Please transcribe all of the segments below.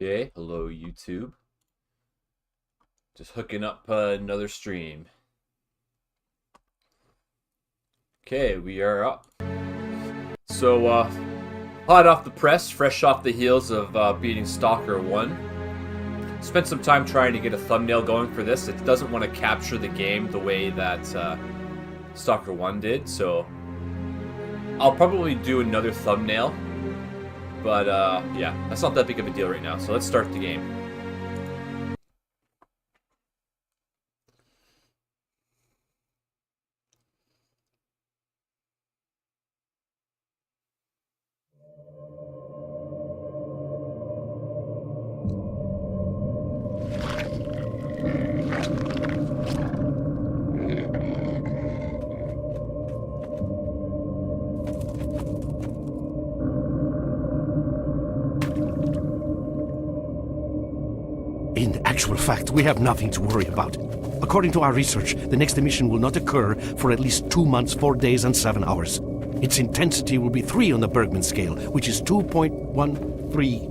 Okay, hello YouTube. Just hooking up another stream. Okay, we are up. So, hot off the press, fresh off the heels of beating Stalker 1. Spent some time trying to get a thumbnail going for this. It doesn't want to capture the game the way that Stalker 1 did, so I'll probably do another thumbnail. But, yeah, that's not that big of a deal right now, so let's start the game. In actual fact, we have nothing to worry about. According to our research, the next emission will not occur for at least 2 months, 4 days, and 7 hours. Its intensity will be 3 on the Bergman scale, which is 2.13.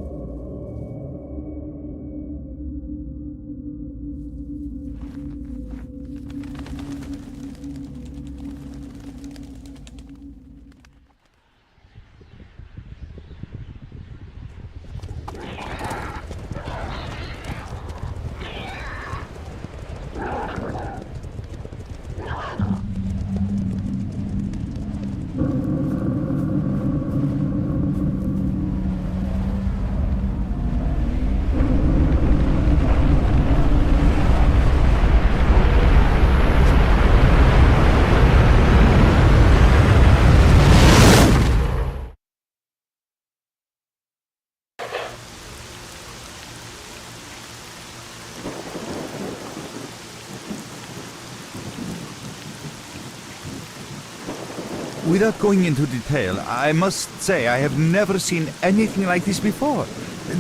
Without going into detail, I must say I have never seen anything like this before.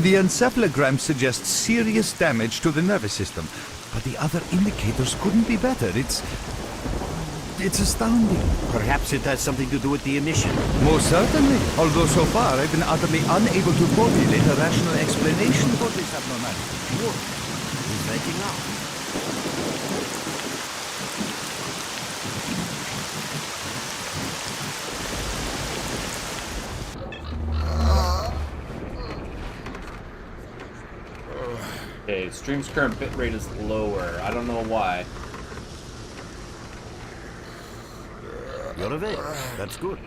The encephalogram suggests serious damage to the nervous system, but the other indicators couldn't be better. It's astounding. Perhaps it has something to do with the emission. Most certainly, although so far I've been utterly unable to formulate a rational explanation for this abnormality. Look, he's making out. Okay, stream's current bitrate is lower. I don't know why. You're awake. That's good.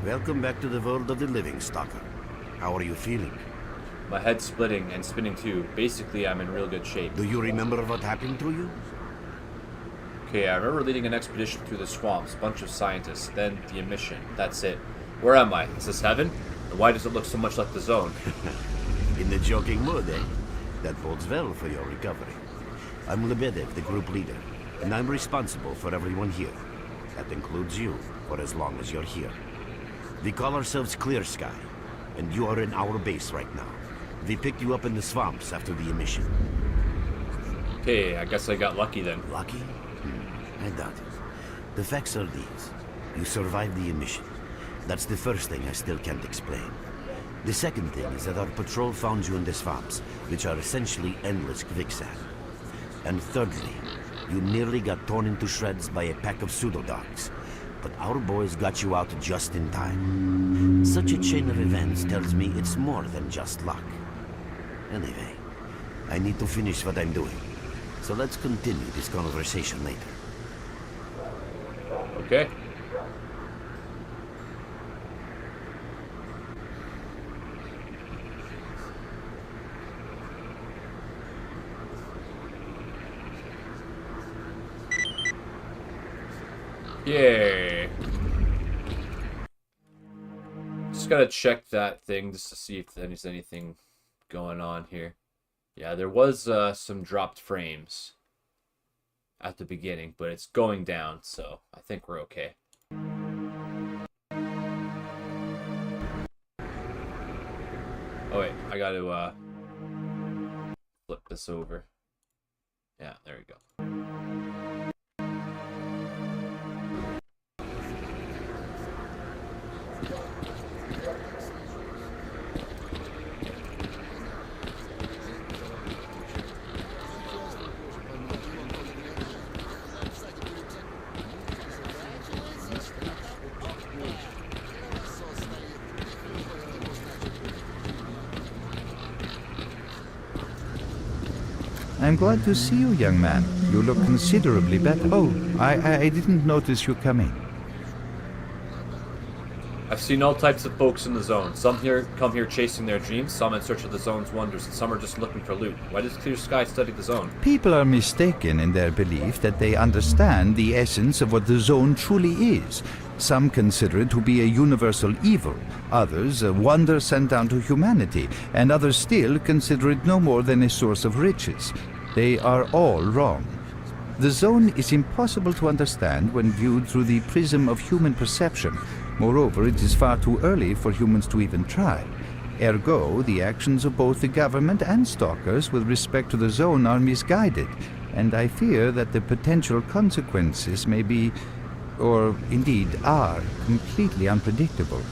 Welcome back to the world of the living, Stalker. How are you feeling? My head's splitting and spinning too. Basically, I'm in real good shape. Do you remember what happened to you? Okay, I remember leading an expedition through the swamps, bunch of scientists, then the emission. That's it. Where am I? Is this heaven? And why does it look so much like the zone? In the joking mood, eh? That bodes well for your recovery. I'm Lebedev, the group leader, and I'm responsible for everyone here. That includes you, for as long as you're here. We call ourselves Clear Sky, and you are in our base right now. We picked you up in the swamps after the emission. Okay, I guess I got lucky then. Lucky? I doubt it. The facts are these. You survived the emission. That's the first thing I still can't explain. The second thing is that our patrol found you in the swamps, which are essentially endless quicksand. And thirdly, you nearly got torn into shreds by a pack of pseudo-dogs. But our boys got you out just in time. Such a chain of events tells me it's more than just luck. Anyway, I need to finish what I'm doing. So let's continue this conversation later. Okay. Yay. Just gotta check that thing just to see if there's anything going on here. Yeah, there was some dropped frames at the beginning, but it's going down, so I think we're okay. Oh wait, I gotta flip this over. Yeah, there we go. I'm glad to see you, young man. You look considerably better. Oh, I didn't notice you coming. I've seen all types of folks in the zone. Some here come here chasing their dreams, some in search of the zone's wonders, and some are just looking for loot. Why does Clear Sky study the zone? People are mistaken in their belief that they understand the essence of what the zone truly is. Some consider it to be a universal evil, others a wonder sent down to humanity, and others still consider it no more than a source of riches. They are all wrong. The zone is impossible to understand when viewed through the prism of human perception. Moreover, it is far too early for humans to even try. Ergo, the actions of both the government and stalkers with respect to the zone are misguided, and I fear that the potential consequences may be, or indeed are, completely unpredictable.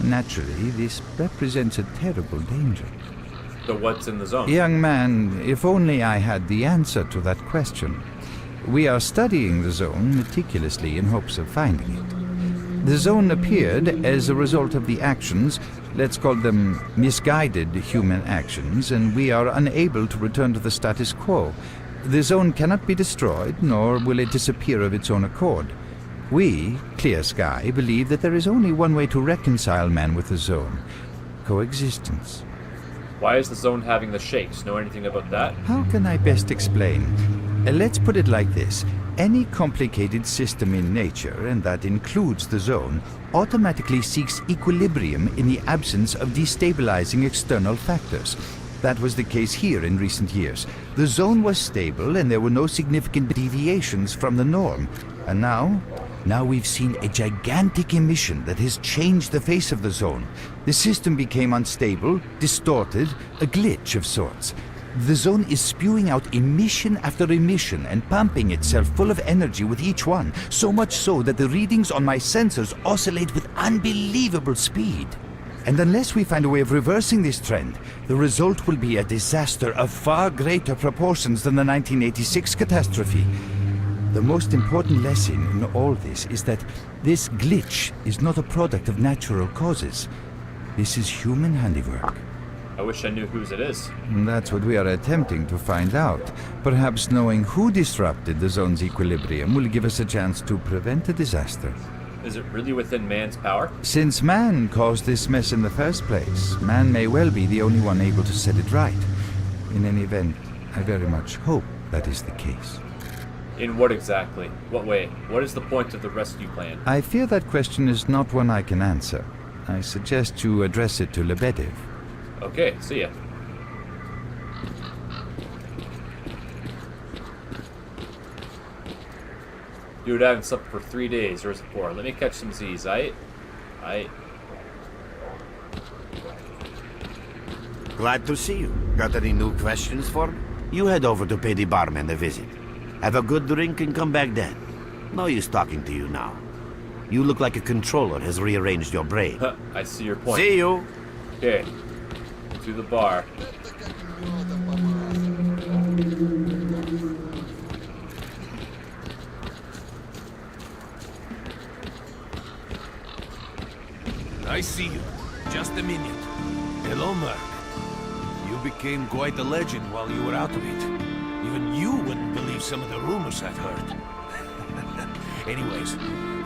Naturally, this represents a terrible danger. So what's in the zone? Young man, if only I had the answer to that question. We are studying the zone meticulously in hopes of finding it. The zone appeared as a result of the actions, let's call them misguided human actions, and we are unable to return to the status quo. The zone cannot be destroyed, nor will it disappear of its own accord. We, Clear Sky, believe that there is only one way to reconcile man with the zone: coexistence. Why is the zone having the shakes? Know anything about that? How can I best explain? Let's put it like this. Any complicated system in nature, and that includes the zone, automatically seeks equilibrium in the absence of destabilizing external factors. That was the case here in recent years. The zone was stable and there were no significant deviations from the norm. And now we've seen a gigantic emission that has changed the face of the zone. The system became unstable, distorted, a glitch of sorts. The zone is spewing out emission after emission and pumping itself full of energy with each one, so much so that the readings on my sensors oscillate with unbelievable speed. And unless we find a way of reversing this trend, the result will be a disaster of far greater proportions than the 1986 catastrophe. The most important lesson in all this is that this glitch is not a product of natural causes. This is human handiwork. I wish I knew whose it is. That's what we are attempting to find out. Perhaps knowing who disrupted the zone's equilibrium will give us a chance to prevent a disaster. Is it really within man's power? Since man caused this mess in the first place, man may well be the only one able to set it right. In any event, I very much hope that is the case. In what exactly? What way? What is the point of the rescue plan? I fear that question is not one I can answer. I suggest you address it to Lebedev. Okay, see ya. Dude, I haven't slept for 3 days, or is it 4? Let me catch some Z's, aight? Glad to see you. Got any new questions for me? You head over to pay the barman a visit. Have a good drink and come back then. No use talking to you now. You look like a controller has rearranged your brain. I see your point. See you! Okay. To the bar. I see you. Just a minute. Hello, Merc. You became quite a legend while you were out of it. Even you wouldn't believe some of the rumors I've heard. Anyways,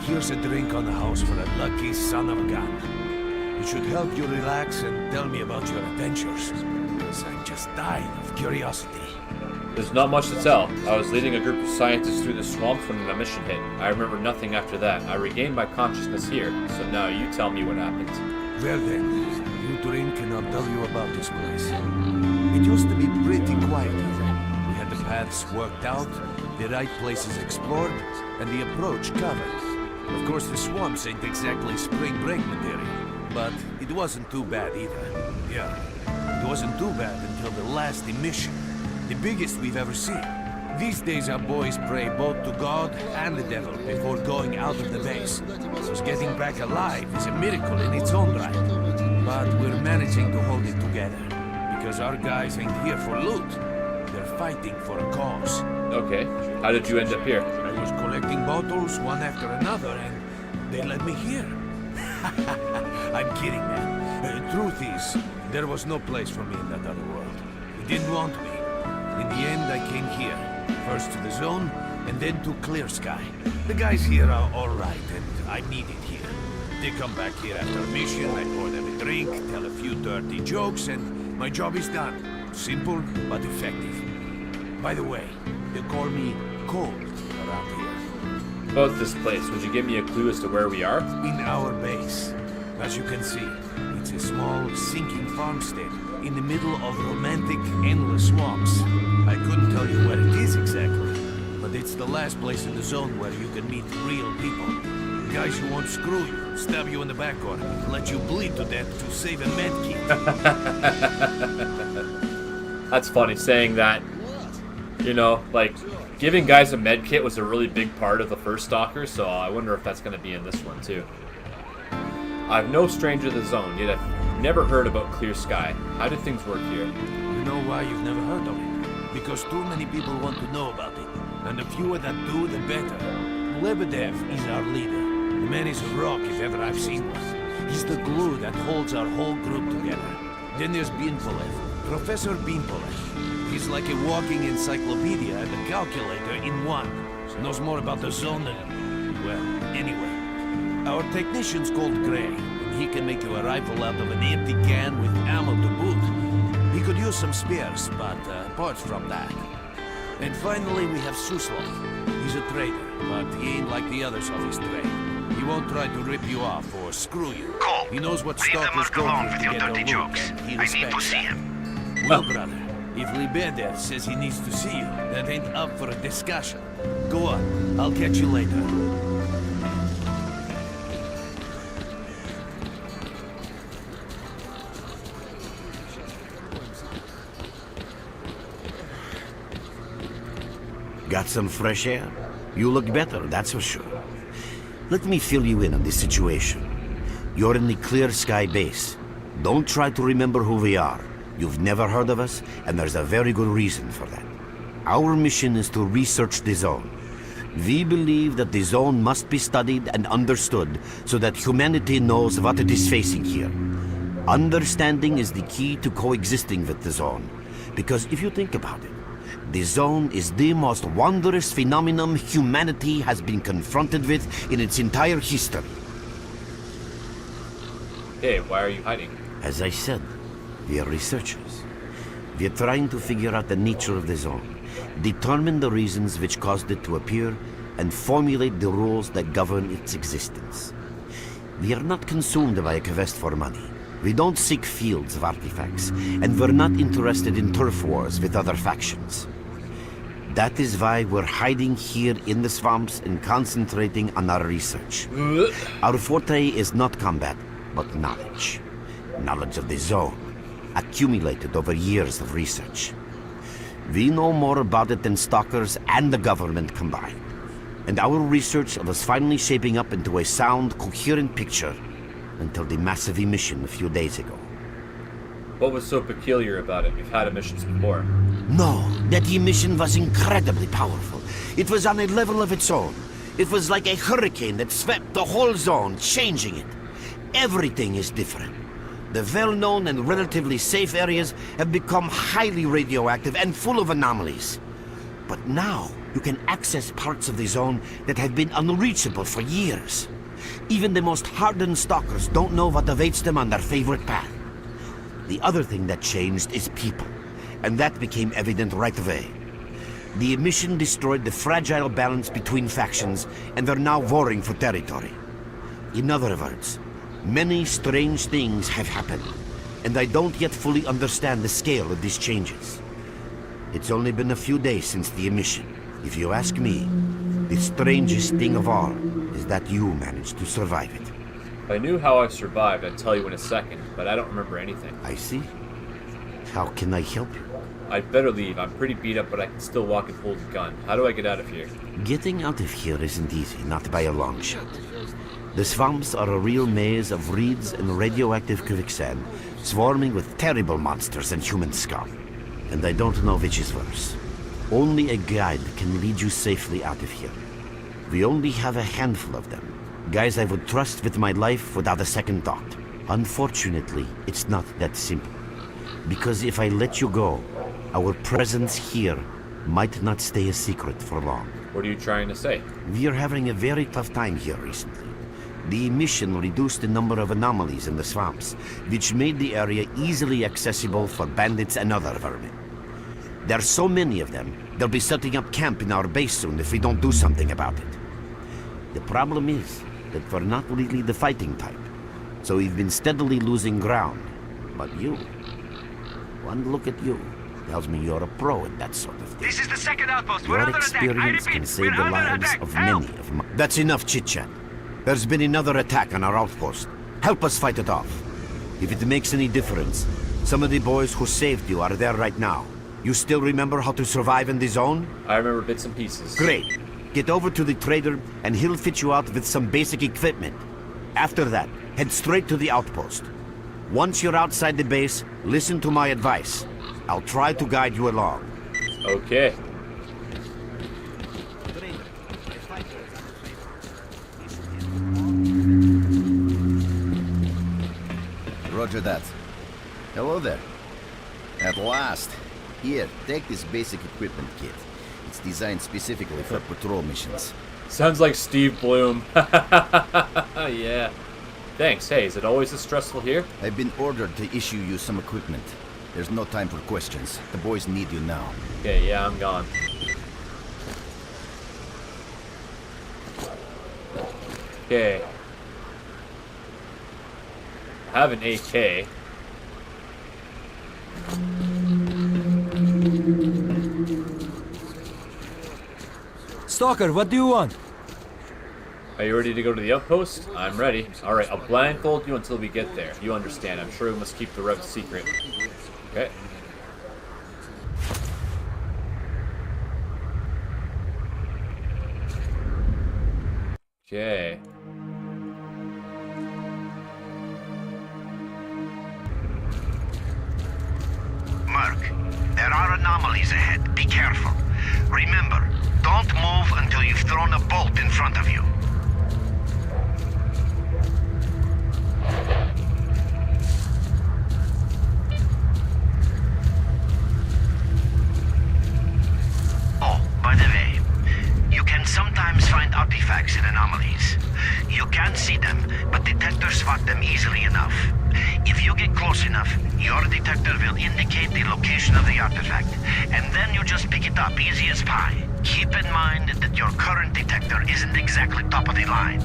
here's a drink on the house for a lucky son of a gun. It should help you relax and tell me about your adventures, because I'm just dying of curiosity. There's not much to tell. I was leading a group of scientists through the swamps when my mission hit. I remember nothing after that. I regained my consciousness here, so now you tell me what happened. Well then, you drink and I'll tell you about this place. It used to be pretty quiet here. We had the paths worked out, the right places explored, and the approach covered. Of course, the swamps ain't exactly spring break material, but it wasn't too bad either. Yeah, it wasn't too bad until the last emission. The biggest we've ever seen. These days our boys pray both to God and the devil before going out of the base. So getting back alive is a miracle in its own right. But we're managing to hold it together. Because our guys ain't here for loot. They're fighting for a cause. Okay. How did you end up here? I was collecting bottles one after another and they led me here. I'm kidding, man. Truth is, there was no place for me in that other world. They didn't want me. In the end, I came here. First to the zone, and then to Clear Sky. The guys here are alright, and I'm needed here. They come back here after a mission, I pour them a drink, tell a few dirty jokes, and my job is done. Simple, but effective. By the way, they call me Cold around here. About this place, would you give me a clue as to where we are? In our base. As you can see, it's a small, sinking farmstead in the middle of romantic, endless swamps. I couldn't tell you where it is exactly, but it's the last place in the zone where you can meet real people. Guys who won't screw you, stab you in the back or let you bleed to death to save a med kit. That's funny, saying that, you know, like, giving guys a med kit was a really big part of the first Stalker, so I wonder if that's going to be in this one too. I'm no stranger to the zone, yet I've never heard about Clear Sky. How do things work here? You know why you've never heard of it? Because too many people want to know about it. And the fewer that do, the better. Lebedev is our leader. The man is a rock if ever I've seen one. He's the glue that holds our whole group together. Then there's Binpolev, Professor Binpolev. He's like a walking encyclopedia and a calculator in one. Knows more about the zone than... well, anyway. Our technician's called Gray, and he can make you a rifle out of an empty can with ammo to boot. He could use some spares, but apart from that. And finally, we have Suslov. He's a trader, but he ain't like the others of his trade. He won't try to rip you off or screw you. Cole, He knows what leave the stalkers merc go alone through with to your get dirty the loot, jokes. and he I need to respects see that. him. Well, brother, if Lebedev says he needs to see you, that ain't up for a discussion. Go on, I'll catch you later. Got some fresh air? You look better, that's for sure. Let me fill you in on this situation. You're in the Clear Sky base. Don't try to remember who we are. You've never heard of us, and there's a very good reason for that. Our mission is to research the zone. We believe that the zone must be studied and understood so that humanity knows what it is facing here. Understanding is the key to coexisting with the zone. Because if you think about it, the zone is the most wondrous phenomenon humanity has been confronted with in its entire history. Hey, why are you hiding? As I said, we are researchers. We are trying to figure out the nature of the zone, determine the reasons which caused it to appear, and formulate the rules that govern its existence. We are not consumed by a quest for money. We don't seek fields of artifacts, and we're not interested in turf wars with other factions. That is why we're hiding here in the swamps and concentrating on our research. Our forte is not combat, but knowledge. Knowledge of the zone, accumulated over years of research. We know more about it than Stalkers and the government combined. And our research was finally shaping up into a sound, coherent picture until the massive emission a few days ago. What was so peculiar about it? You've had emissions before. No, that emission was incredibly powerful. It was on a level of its own. It was like a hurricane that swept the whole zone, changing it. Everything is different. The well-known and relatively safe areas have become highly radioactive and full of anomalies. But now, you can access parts of the zone that have been unreachable for years. Even the most hardened stalkers don't know what awaits them on their favorite path. The other thing that changed is people, and that became evident right away. The emission destroyed the fragile balance between factions, and they're now warring for territory. In other words, many strange things have happened, and I don't yet fully understand the scale of these changes. It's only been a few days since the emission. If you ask me, the strangest thing of all is that you managed to survive it. If I knew how I survived, I'd tell you in a second, but I don't remember anything. I see. How can I help you? I'd better leave. I'm pretty beat up, but I can still walk and hold a gun. How do I get out of here? Getting out of here isn't easy, not by a long shot. The swamps are a real maze of reeds and radioactive quicksand, swarming with terrible monsters and human scum. And I don't know which is worse. Only a guide can lead you safely out of here. We only have a handful of them. Guys I would trust with my life without a second thought. Unfortunately, it's not that simple. Because if I let you go, our presence here might not stay a secret for long. What are you trying to say? We are having a very tough time here recently. The emission reduced the number of anomalies in the swamps, which made the area easily accessible for bandits and other vermin. There are so many of them, they'll be setting up camp in our base soon if we don't do something about it. The problem is that we're not really the fighting type, so we've been steadily losing ground. But you, one look at you, tells me you're a pro at that sort of thing. This is the second outpost. We're Your under attack. I experience repeat, can we're save the under lives attack. of Help! many of my... That's enough chit-chat. There's been another attack on our outpost. Help us fight it off. If it makes any difference, some of the boys who saved you are there right now. You still remember how to survive in the zone? I remember bits and pieces. Great. Get over to the trader and he'll fit you out with some basic equipment. After that, head straight to the outpost. Once you're outside the base, listen to my advice. I'll try to guide you along. Okay. Roger that. Hello there. At last. Here, take this basic equipment kit. It's designed specifically for patrol missions. Sounds like Steve Bloom. Yeah. Thanks. Hey, is it always this stressful here? I've been ordered to issue you some equipment. There's no time for questions. The boys need you now. Okay, yeah, I'm gone. Okay. I have an AK. Stalker, what do you want? Are you ready to go to the outpost? I'm ready. Alright, I'll blindfold you until we get there. You understand. I'm sure we must keep the Rev secret. Okay. Okay. Merc, there are anomalies ahead. Be careful. Remember, don't move until you've thrown a bolt in front of you. Oh, by the way, you can sometimes find artifacts in anomalies. You can't see them, but detectors spot them easily enough. If you get close enough, your detector will indicate the location of the artifact, and then you just pick it up easy as pie. Keep in mind that your current detector isn't exactly top of the line.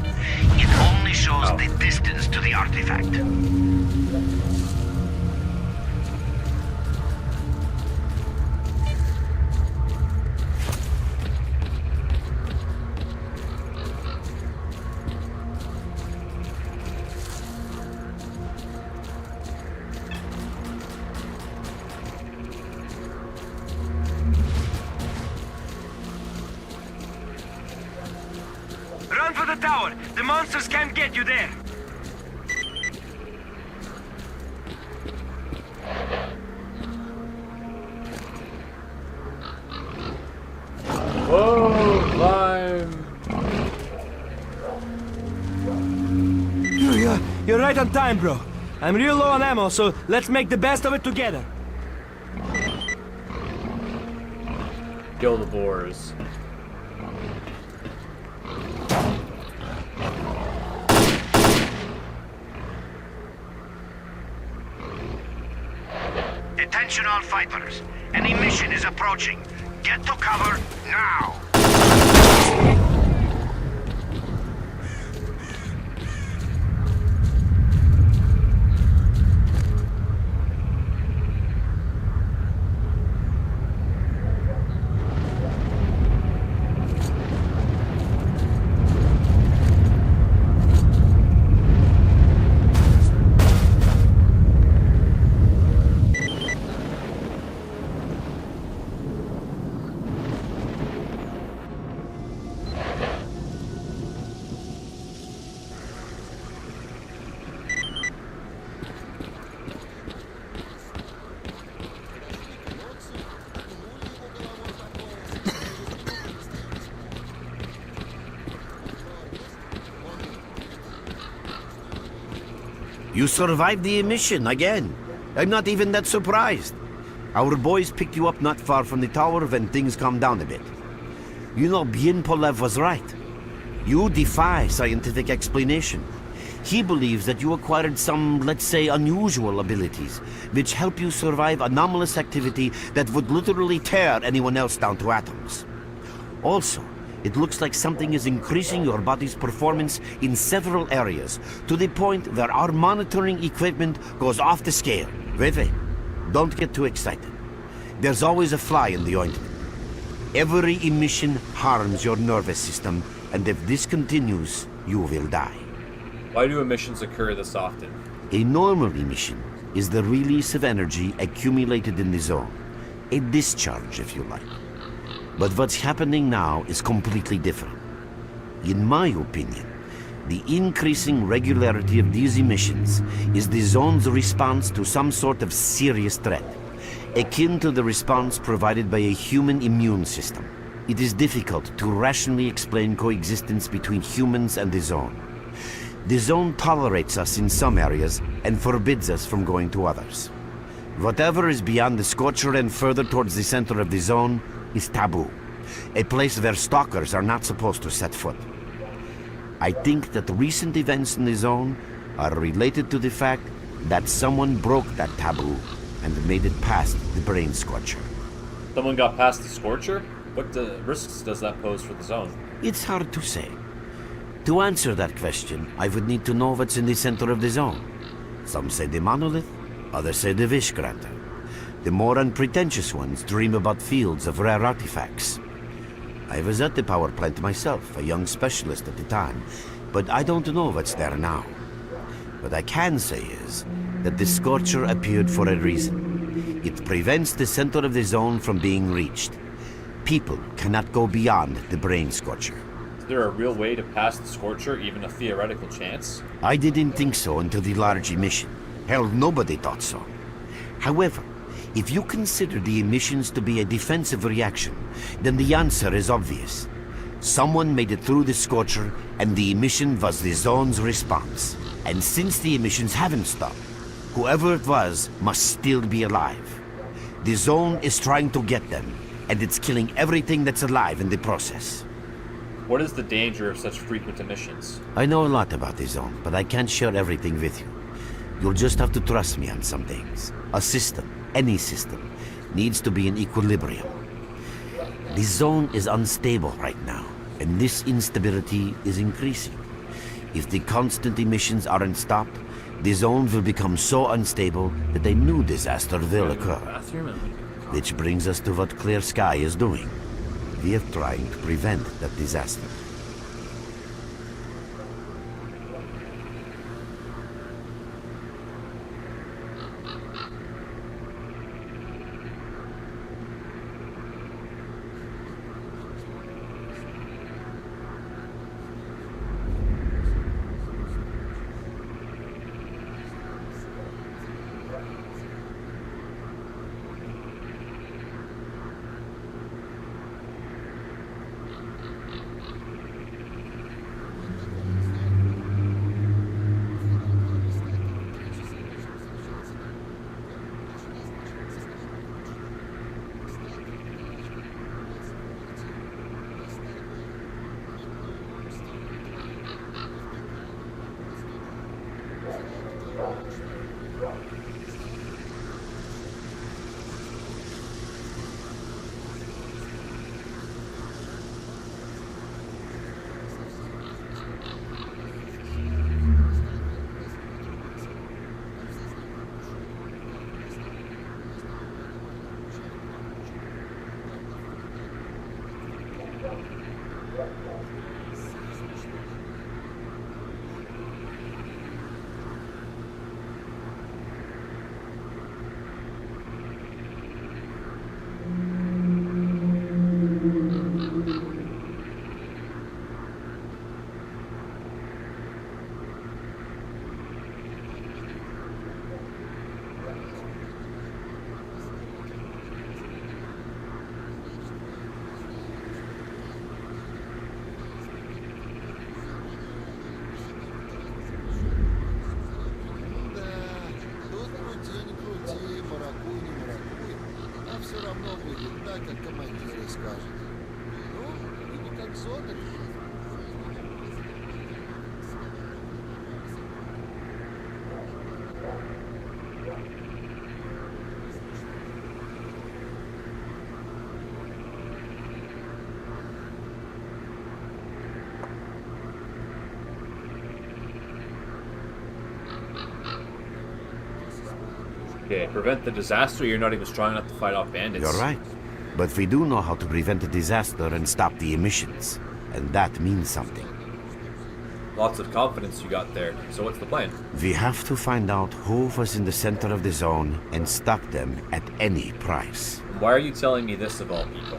It only shows the distance to the artifact. Run for the tower. The monsters can't get you there. Whoa, climb. You're right on time, bro. I'm real low on ammo, so let's make the best of it together. Kill the boars. Attention all fighters. Any mission is approaching. Get to cover now. You survived the emission again. I'm not even that surprised. Our boys picked you up not far from the tower when things calmed down a bit. You know, Bien Polev was right. You defy scientific explanation. He believes that you acquired some, let's say, unusual abilities, which help you survive anomalous activity that would literally tear anyone else down to atoms. Also, it looks like something is increasing your body's performance in several areas, to the point where our monitoring equipment goes off the scale. Wait. Don't get too excited. There's always a fly in the ointment. Every emission harms your nervous system, and if this continues, you will die. Why do emissions occur this often? A normal emission is the release of energy accumulated in the zone. A discharge, if you like. But what's happening now is completely different. In my opinion, the increasing regularity of these emissions is the zone's response to some sort of serious threat, akin to the response provided by a human immune system. It is difficult to rationally explain coexistence between humans and the zone. The zone tolerates us in some areas and forbids us from going to others. Whatever is beyond the Scorcher and further towards the center of the zone is taboo, a place where stalkers are not supposed to set foot. I think that recent events in the zone are related to the fact that someone broke that taboo and made it past the brain scorcher. Someone got past the Scorcher? What risks does that pose for the zone? It's hard to say. To answer that question, I would need to know what's in the center of the zone. Some say the monolith, others say the Vishgranter. The more unpretentious ones dream about fields of rare artifacts. I was at the power plant myself, a young specialist at the time, but I don't know what's there now. What I can say is that the Scorcher appeared for a reason. It prevents the center of the zone from being reached. People cannot go beyond the brain scorcher. Is there a real way to pass the Scorcher, even a theoretical chance? I didn't think so until the large emission. Hell, nobody thought so. However, if you consider the emissions to be a defensive reaction, then the answer is obvious. Someone made it through the Scorcher, and the emission was the zone's response. And since the emissions haven't stopped, whoever it was must still be alive. The zone is trying to get them, and it's killing everything that's alive in the process. What is the danger of such frequent emissions? I know a lot about the zone, but I can't share everything with you. You'll just have to trust me on some things. A system, any system, needs to be in equilibrium. The zone is unstable right now, and this instability is increasing. If the constant emissions aren't stopped, the zone will become so unstable that a new disaster will occur. Which brings us to what Clear Sky is doing. We are trying to prevent that disaster. Okay, prevent the disaster. You're not even strong enough to fight off bandits. You're right. But we do know how to prevent a disaster and stop the emissions. And that means something. Lots of confidence you got there. So what's the plan? We have to find out who was in the center of the zone and stop them at any price. Why are you telling me this of all people?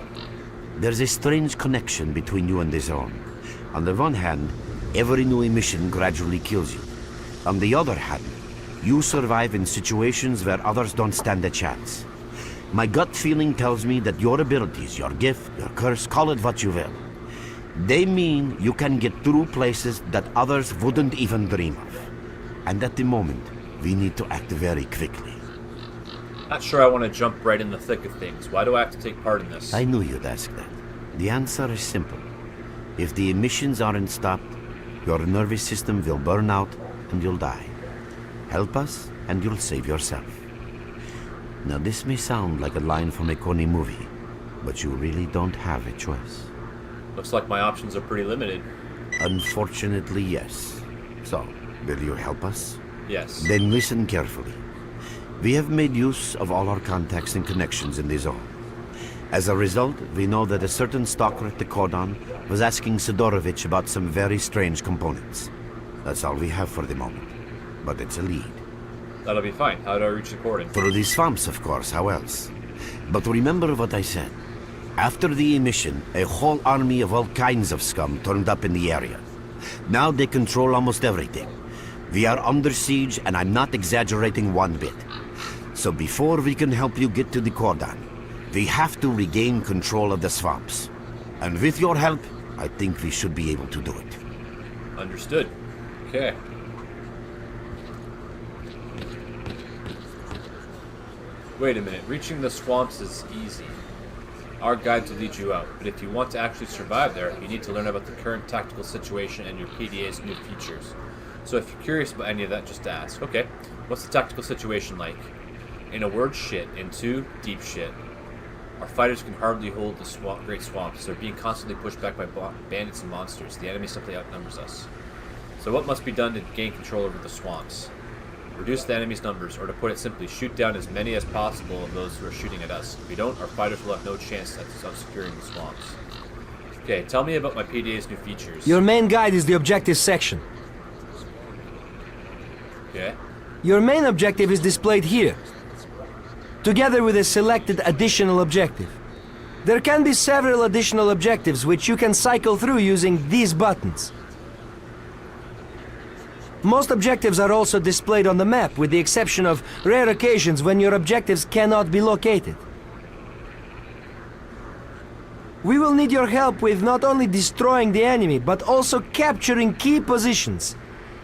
There's a strange connection between you and the zone. On the one hand, every new emission gradually kills you. On the other hand, you survive in situations where others don't stand a chance. My gut feeling tells me that your abilities, your gift, your curse, call it what you will, they mean you can get through places that others wouldn't even dream of. And at the moment, we need to act very quickly. Not sure I want to jump right in the thick of things. Why do I have to take part in this? I knew you'd ask that. The answer is simple. If the emissions aren't stopped, your nervous system will burn out and you'll die. Help us, and you'll save yourself. Now, this may sound like a line from a corny movie, but you really don't have a choice. Looks like my options are pretty limited. Unfortunately, yes. So, will you help us? Yes. Then listen carefully. We have made use of all our contacts and connections in the zone. As a result, we know that a certain stalker at the Cordon was asking Sidorovich about some very strange components. That's all we have for the moment. But it's a lead. That'll be fine. How do I reach the Cordon? Through the swamps, of course, how else? But remember what I said. After the emission, a whole army of all kinds of scum turned up in the area. Now they control almost everything. We are under siege, and I'm not exaggerating one bit. So before we can help you get to the Cordon, we have to regain control of the swamps. And with your help, I think we should be able to do it. Understood. Okay. Wait a minute, reaching the swamps is easy. Our guides will lead you out, but if you want to actually survive there, you need to learn about the current tactical situation and your PDA's new features. So if you're curious about any of that, just ask. Okay, what's the tactical situation like? In a word, shit. In two, deep shit. Our fighters can hardly hold the great swamps. They're being constantly pushed back by bandits and monsters. The enemy simply outnumbers us. So what must be done to gain control over the swamps? Reduce the enemy's numbers, or to put it simply, shoot down as many as possible of those who are shooting at us. If we don't, our fighters will have no chance of securing the swamps. Okay, tell me about my PDA's new features. Your main guide is the objectives section. Okay. Your main objective is displayed here, together with a selected additional objective. There can be several additional objectives which you can cycle through using these buttons. Most objectives are also displayed on the map, with the exception of rare occasions when your objectives cannot be located. We will need your help with not only destroying the enemy, but also capturing key positions.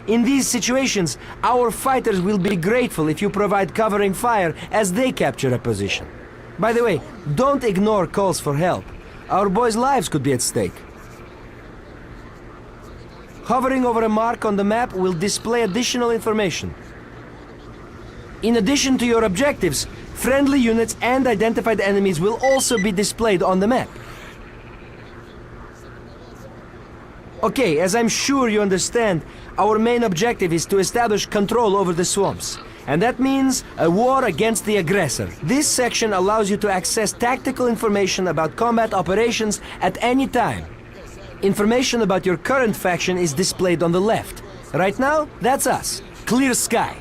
In these situations, our fighters will be grateful if you provide covering fire as they capture a position. By the way, don't ignore calls for help. Our boys' lives could be at stake. Hovering over a mark on the map will display additional information. In addition to your objectives, friendly units and identified enemies will also be displayed on the map. Okay, as I'm sure you understand, our main objective is to establish control over the swamps. And that means a war against the aggressor. This section allows you to access tactical information about combat operations at any time. Information about your current faction is displayed on the left. Right now, that's us. Clear sky.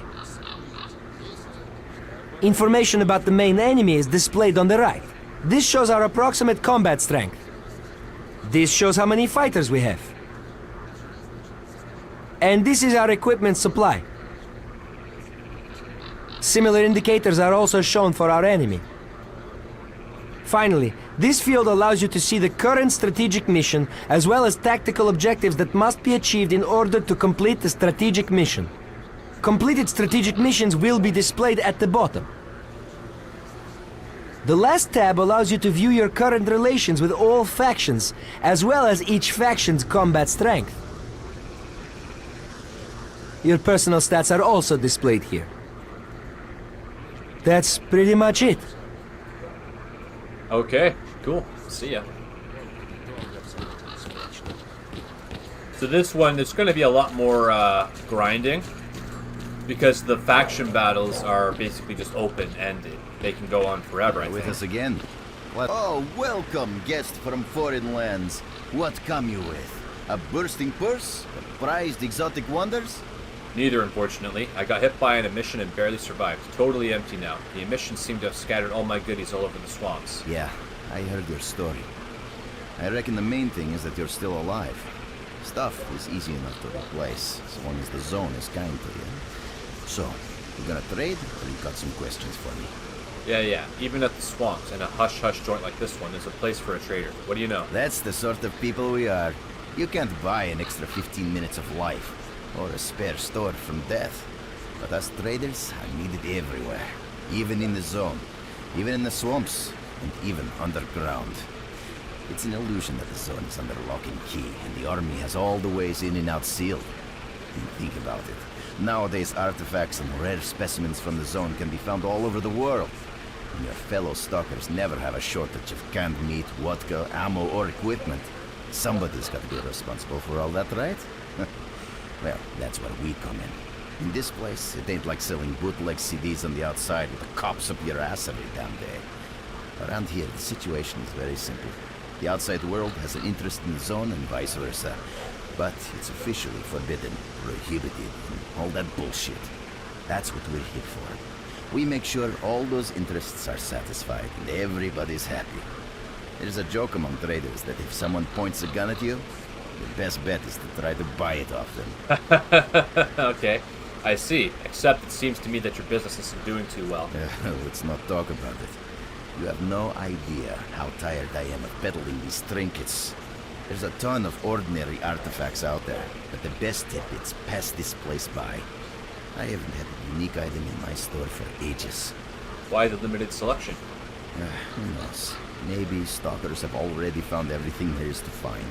Information about the main enemy is displayed on the right. This shows our approximate combat strength. This shows how many fighters we have. And this is our equipment supply. Similar indicators are also shown for our enemy. Finally, this field allows you to see the current strategic mission as well as tactical objectives that must be achieved in order to complete the strategic mission. Completed strategic missions will be displayed at the bottom. The last tab allows you to view your current relations with all factions, as well as each faction's combat strength. Your personal stats are also displayed here. That's pretty much it. Okay, cool. See ya. So this one, there's going to be a lot more grinding, because the faction battles are basically just open-ended. They can go on forever, I With think. us again? What? Oh, welcome, guest from foreign lands. What come you with? A bursting purse? Prized exotic wonders? Neither, unfortunately. I got hit by an emission and barely survived. Totally empty now. The emissions seem to have scattered all my goodies all over the swamps. Yeah, I heard your story. I reckon the main thing is that you're still alive. Stuff is easy enough to replace, as long as the zone is kind to you. So, you gonna trade, or you got some questions for me? Yeah. Even at the swamps and a hush-hush joint like this one, there's a place for a trader. What do you know? That's the sort of people we are. You can't buy an extra 15 minutes of life, or a spare store from death. But us traders are needed everywhere, even in the zone, even in the swamps, and even underground. It's an illusion that the zone is under lock and key, and the army has all the ways in and out sealed. And think about it. Nowadays, artifacts and rare specimens from the zone can be found all over the world. And your fellow stalkers never have a shortage of canned meat, vodka, ammo, or equipment. Somebody's got to be responsible for all that, right? Well, that's where we come in. In this place, it ain't like selling bootleg CDs on the outside with the cops up your ass every damn day. Around here, the situation is very simple. The outside world has an interest in the zone and vice versa. But it's officially forbidden, prohibited, and all that bullshit. That's what we're here for. We make sure all those interests are satisfied and everybody's happy. There's a joke among traders that if someone points a gun at you, the best bet is to try to buy it off them. Okay, I see. Except it seems to me that your business isn't doing too well. Let's not talk about it. You have no idea how tired I am of peddling these trinkets. There's a ton of ordinary artifacts out there, but the best tidbits pass this place by. I haven't had a unique item in my store for ages. Why the limited selection? Who knows? Maybe stalkers have already found everything there is to find.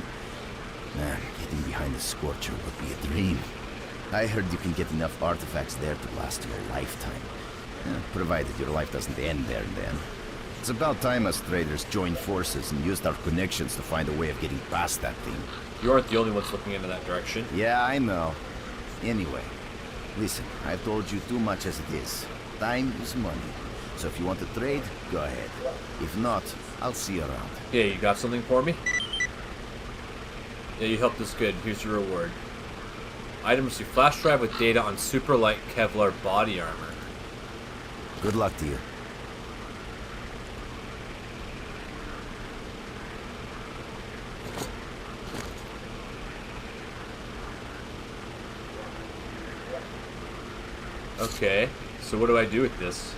Man, getting behind the Scorcher would be a dream. I heard you can get enough artifacts there to last you a lifetime. Provided your life doesn't end there and then. It's about time us traders joined forces and used our connections to find a way of getting past that thing. You aren't the only ones looking into that direction. Yeah, I know. Anyway, listen, I've told you too much as it is. Time is money. So if you want to trade, go ahead. If not, I'll see you around. Yeah, you got something for me? Yeah, you helped us good. Here's your reward. Item receive flash drive with data on super light Kevlar body armor. Good luck to you. Okay, so what do I do with this?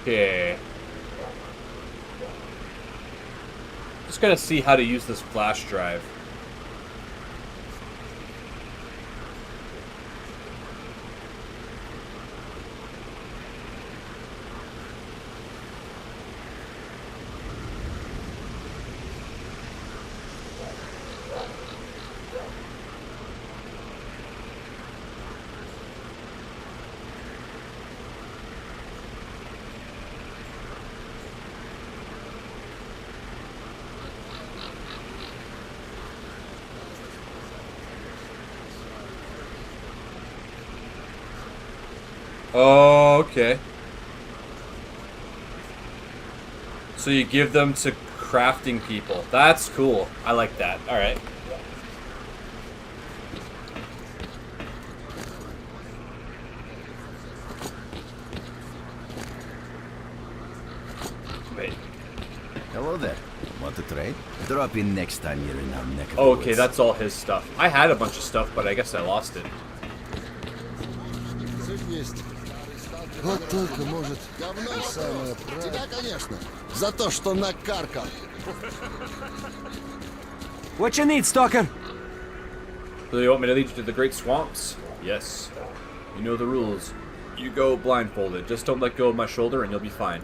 Okay. Just gotta see how to use this flash drive. Oh, okay. So you give them to crafting people. That's cool. I like that. Alright. Wait. Hello there. Want to trade? Drop in next time you're in our neck of the Okay, woods. that's all his stuff. I had a bunch of stuff, but I guess I lost it. Вот только может и самое правильное. Тебя, конечно, за то, что накаркал. What you need, Stalker? So you want me to lead you to the Great Swamps? Yes. You know the rules. You go blindfolded. Just don't let go of my shoulder and you'll be fine.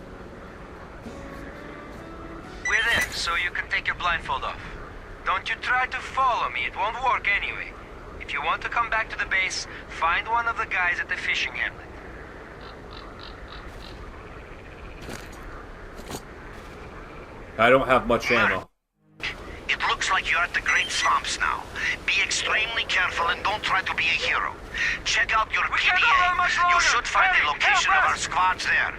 We're there, so you can take your blindfold off. Don't you try to follow me, it won't work anyway. If you want to come back to the base, find one of the guys at the fishing hamlet. I don't have much ammo. It looks like you're at the Great Swamps now. Be extremely careful and don't try to be a hero. Check out your can't go on much PDA. You longer. should find Hurry, the location help of our us. squads there.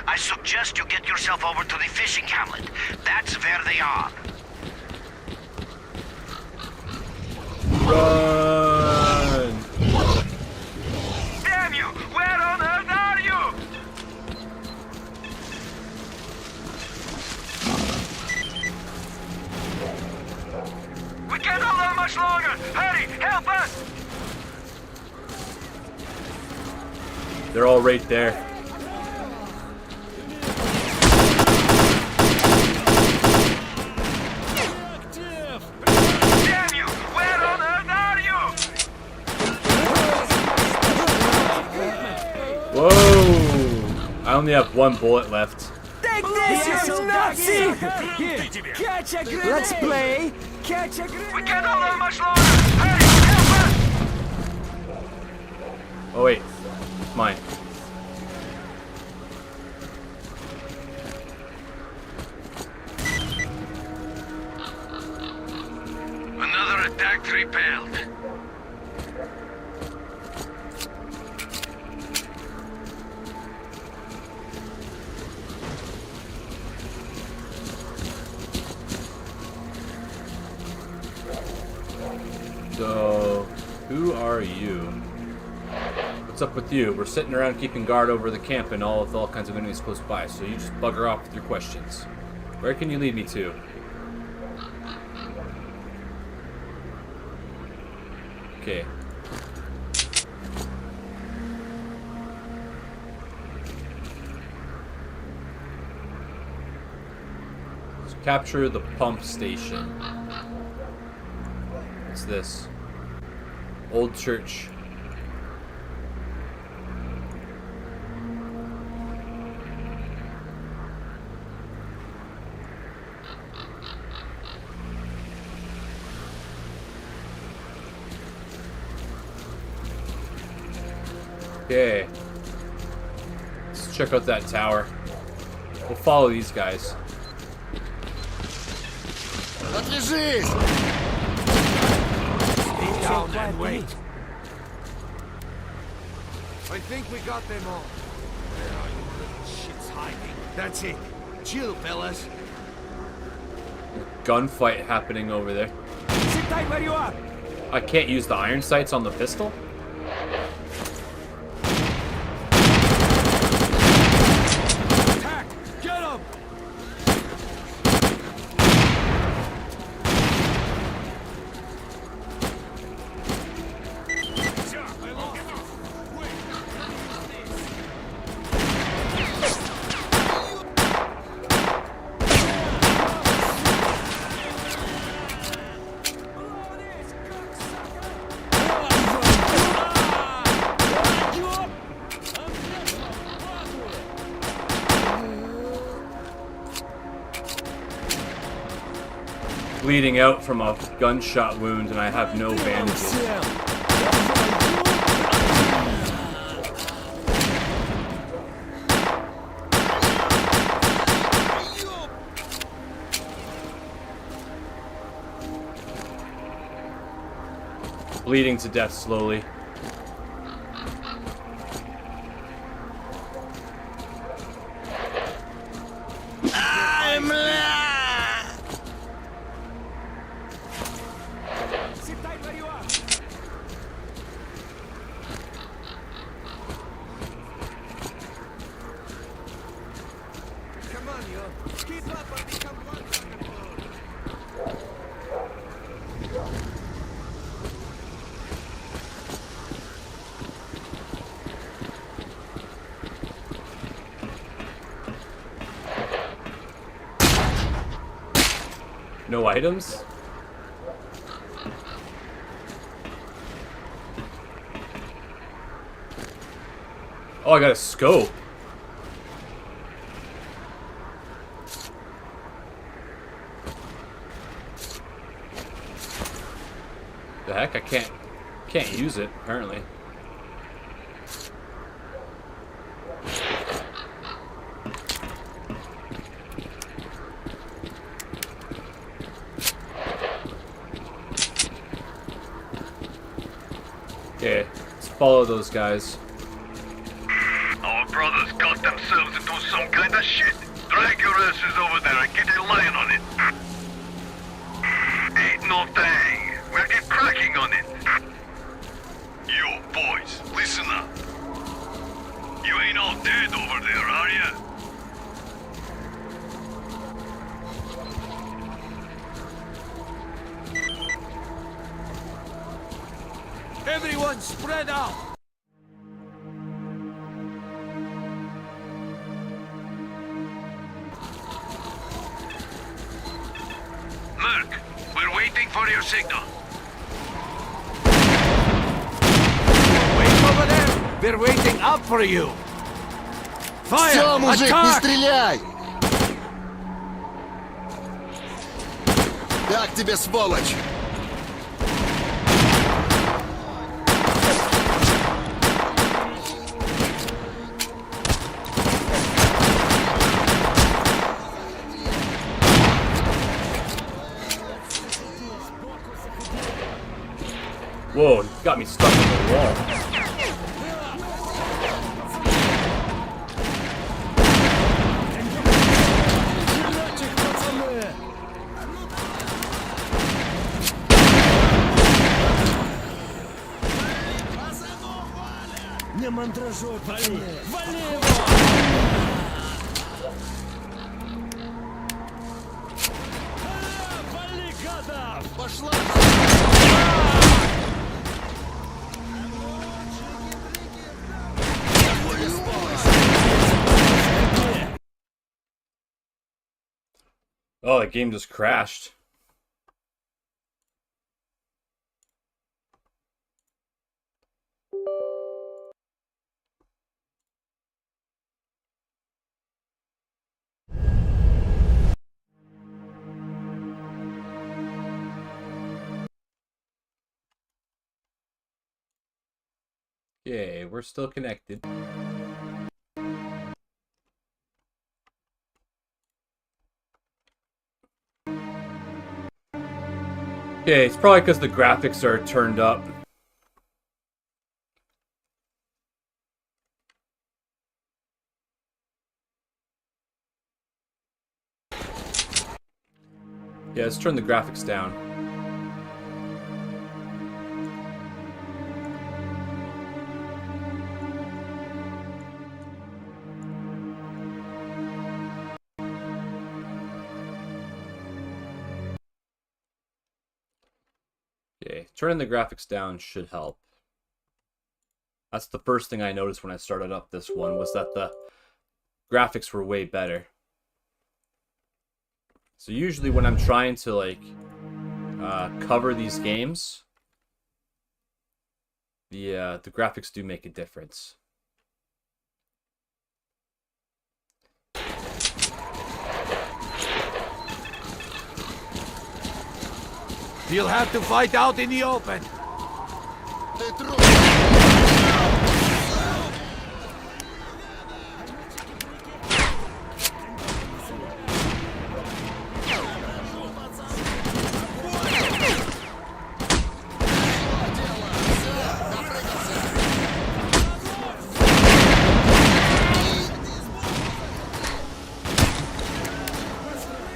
I suggest you get yourself over to the fishing hamlet. That's where they are. Run! Damn you! Where on earth are you? We can't hold on much longer! Hurry! Help us! They're all right there. Damn you! Where on earth are you? Whoa! I only have one bullet left. Take this, you Nazi! Catch a grenade! Let's play! Catch a grenade! We can't hold on much longer! Hurry! Help us! Oh wait, it's mine. Another attack repelled. So, who are you? What's up with you? We're sitting around keeping guard over the camp and all with all kinds of enemies close by, so you just bugger off with your questions. Where can you lead me to? Okay. Let's capture the pump station. What's this? Old church. Okay. Let's check out that tower. We'll follow these guys. Отлежись! Stay down and wait. I think we got them all. Where are you little shits hiding? That's it. Chill, fellas. Gunfight happening over there. Sit tight where you are! I can't use the iron sights on the pistol? Attack! Get him! Bleeding out from a gunshot wound and I have no bandages. Bleeding to death slowly. Sit tight where you are! Come on, yo. Keep up or become one. No items? Oh, I got a scope. The heck? I can't use it, apparently. Okay, let's follow those guys. Our brothers got themselves into some kind of shit. Drag your asses over there and get a line on it. Ain't no thing. We'll get cracking on it. You boys, listen up. You ain't all dead over there, are ya? Everyone spread out! Merc, we're waiting for your signal. Wait over there! They're waiting up for you! Fire! Все, мужик, не Attack! стреляй! Так тебе, сволочь! Whoa, you got me stuck in the wall. Не мандражуй, вали! Вали его! Вали, гадов! Пошла! Oh, the game just crashed. Okay, we're still connected. Okay, it's probably because the graphics are turned up. Yeah, let's turn the graphics down. Okay, turning the graphics down should help. That's the first thing I noticed when I started up this one, was that the graphics were way better. So usually when I'm trying to like cover these games, the graphics do make a difference. You'll have to fight out in the open! Ты трус!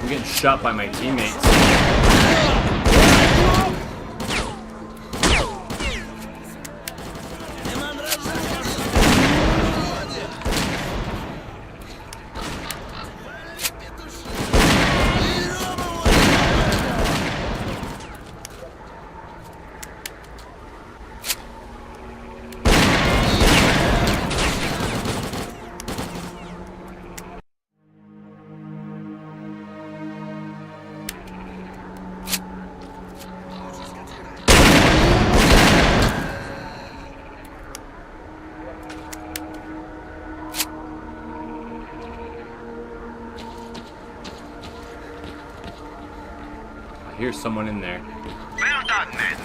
I'm getting shot by my teammates. here's someone in there. Well done, men.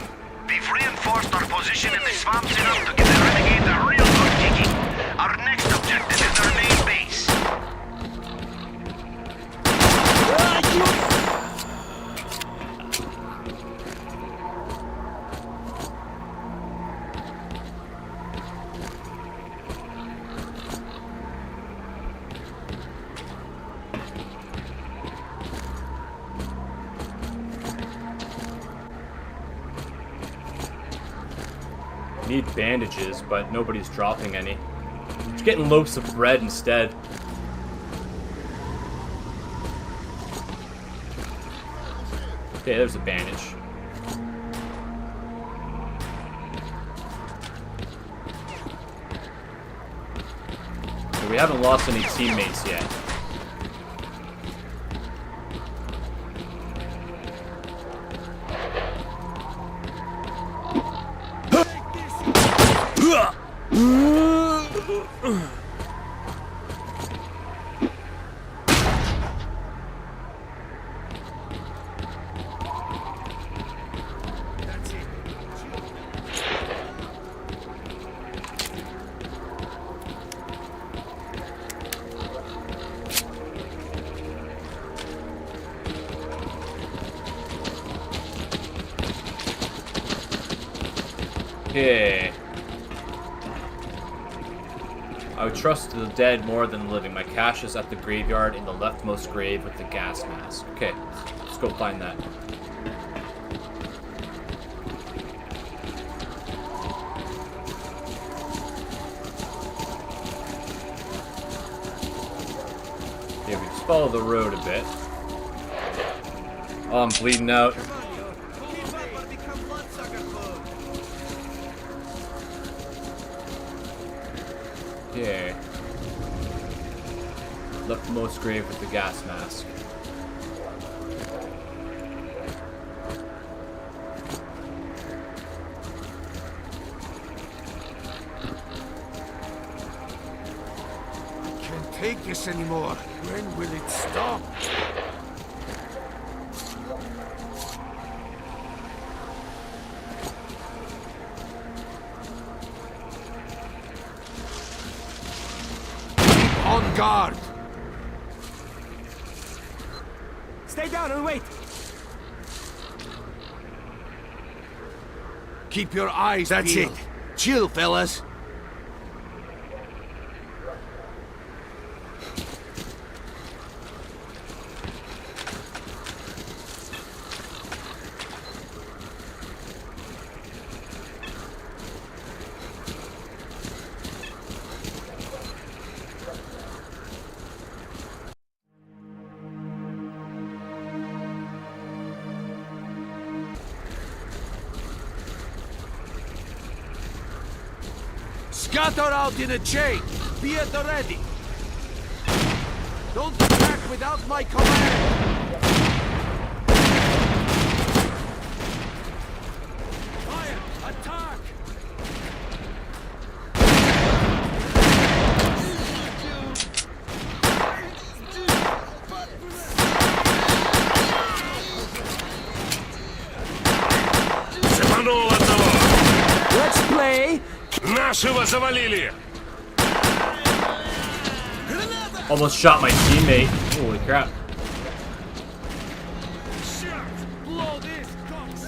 We've reinforced our position in the swamps enough to give the renegades a real good kicking. Our next objective is their main base. Need bandages, but nobody's dropping any. Just getting loaves of bread instead. Okay, there's a bandage. So we haven't lost any teammates yet. Okay. I would trust the dead more than the living. My cache is at the graveyard in the leftmost grave with the gas mask. Okay, let's go find that. Okay, we just follow the road a bit. Oh, I'm bleeding out. Okay. Leftmost grave with the gas mask. Can't take this anymore. When will it stop? On guard! Stay down and wait! Keep your eyes That's peeled. it. Chill, fellas. Scatter out in a chain. Be at the ready. Don't attack without my command. Fire! Attack! Цепанул одного! Let's play! Нашего завалили! Almost shot my teammate. Holy crap.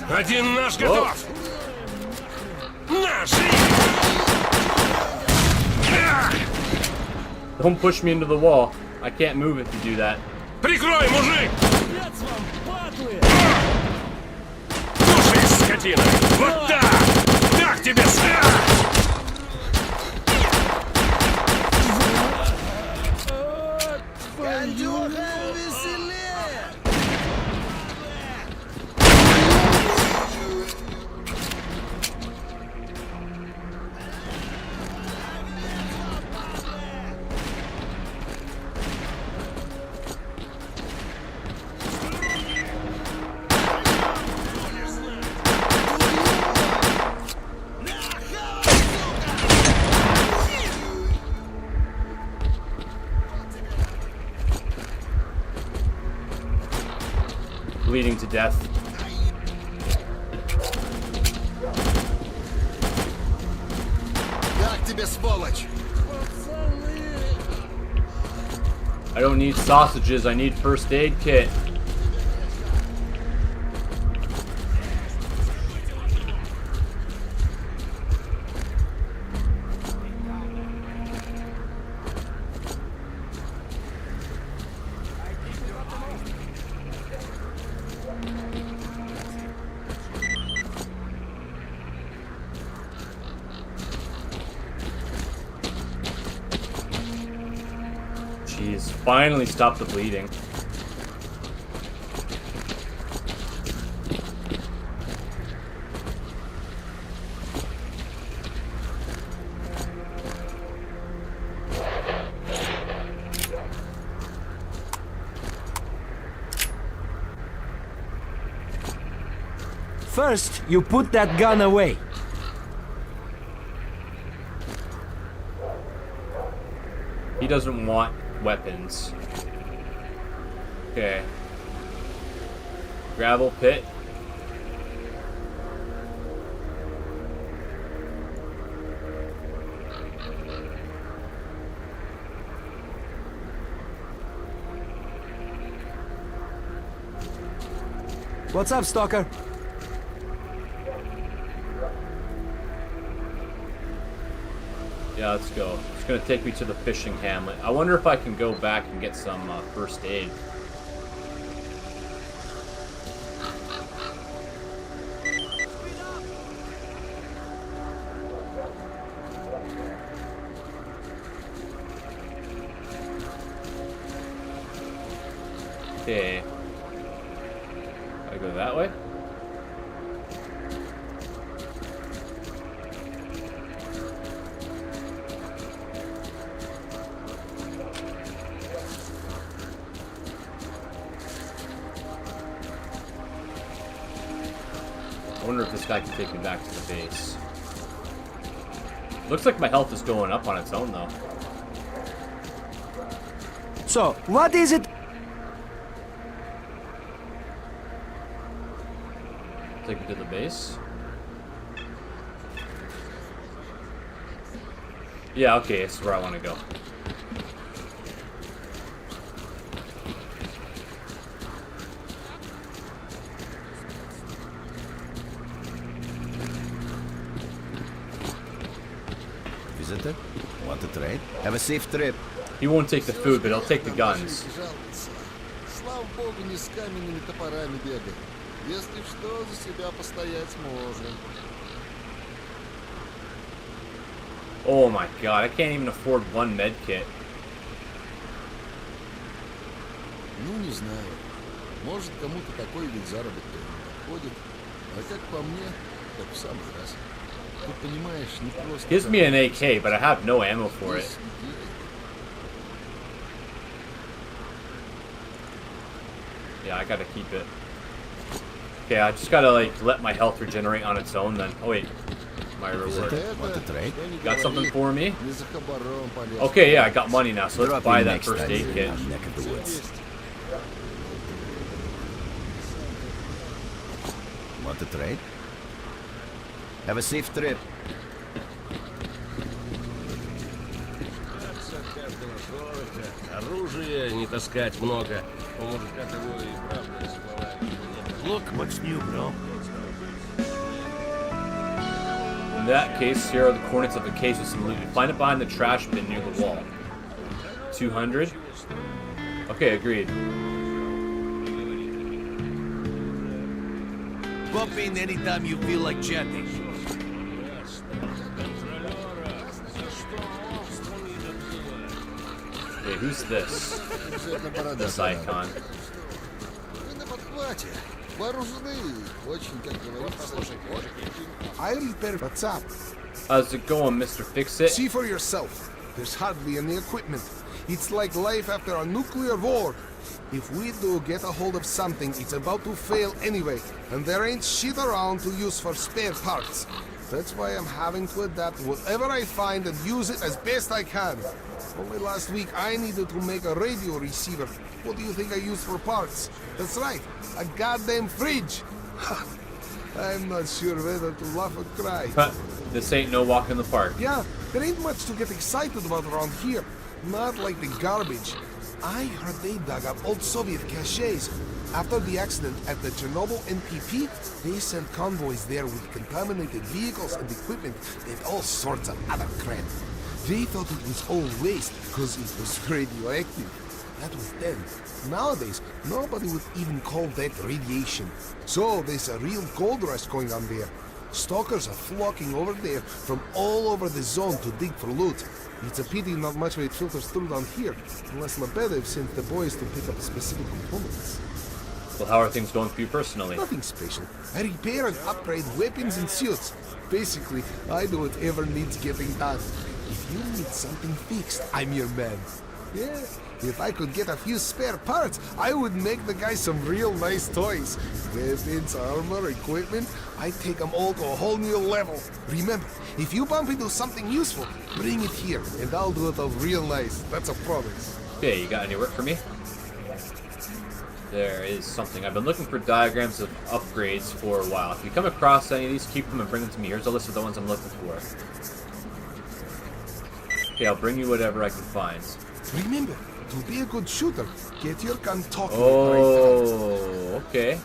Один наш готов! Наш! Don't push me into the wall. I can't move if you do that. Прикрой, мужик! Слушай, скотина! Вот так! Так тебе! Bleeding to death. I don't need sausages, I need first aid kit. Jeez, finally stop the bleeding. First, you put that gun away. He doesn't want weapons. Okay. Gravel pit. What's up, Stalker? Yeah, let's go. It's gonna take me to the fishing hamlet. I wonder if I can go back and get some first aid. Okay. I go that way? I wonder if this guy can take me back to the base. Looks like my health is going up on its own, though. So, what is it? Take me to the base. Yeah, okay, this is where I want to go. Visitor? Want to trade? Have a safe trip. He won't take the food, but he'll take the guns. Слава богу, не с каменными топорами бегать. Если что, за себя постоять можем. Oh my god, I can't even afford one med kit. Ну, не знаю. Может, кому-то такой вид заработка не подходит. А как по мне, так в самый раз. Ты понимаешь, не просто... Gives me an AK, but I have no ammo for it. Yeah, I gotta keep it. Okay, I just gotta like let my health regenerate on its own then. Oh wait, my reward. Want to trade? Got something for me? Okay, yeah, I got money now, so let's Drop buy in that next first time aid you're in kit. our neck of the woods. Want to trade? Have a safe trip. Оружие не таскать много. У мужика того и правда ствола. Look, what's new, bro? In that case, here are the coordinates of the case with some loot. You find it behind the trash bin near the wall. 200? Okay, agreed. Bump in anytime you feel like chatting. Okay, who's this? This icon. Вы на подхвате. Вооружены. Очень, как говорится. I repair what's up. How's it going, Mr. Fix-It? See for yourself. There's hardly any equipment. It's like life after a nuclear war. If we do get a hold of something, it's about to fail anyway, and there ain't shit around to use for spare parts. That's why I'm having to adapt whatever I find and use it as best I can. Only last week I needed to make a radio receiver. What do you think I used for parts? That's right, a goddamn fridge. I'm not sure whether to laugh or cry. This ain't no walk in the park. Yeah, there ain't much to get excited about around here. Not like the garbage. I heard they dug up old Soviet caches. After the accident at the Chernobyl NPP, they sent convoys there with contaminated vehicles and equipment and all sorts of other crap. They thought it was all waste because it was radioactive. That was then. Nowadays, nobody would even call that radiation. So there's a real gold rush going on there. Stalkers are flocking over there from all over the zone to dig for loot. It's a pity not much of it filters through down here, unless Lebedev sent the boys to pick up specific components. Well, how are things going for you personally? Nothing special. I repair and upgrade weapons and suits. Basically, I do whatever needs getting done. If you need something fixed, I'm your man. Yeah, if I could get a few spare parts, I would make the guys some real nice toys. Weapons, armor, equipment, I take them all to a whole new level. Remember, if you bump into something useful, bring it here, and I'll do it up real nice. That's a promise. Okay, you got any work for me? There is something. I've been looking for diagrams of upgrades for a while. If you come across any of these, keep them and bring them to me. Here's a list of the ones I'm looking for. Okay, I'll bring you whatever I can find. Remember, to be a good shooter, get your gun talking. Oh, okay.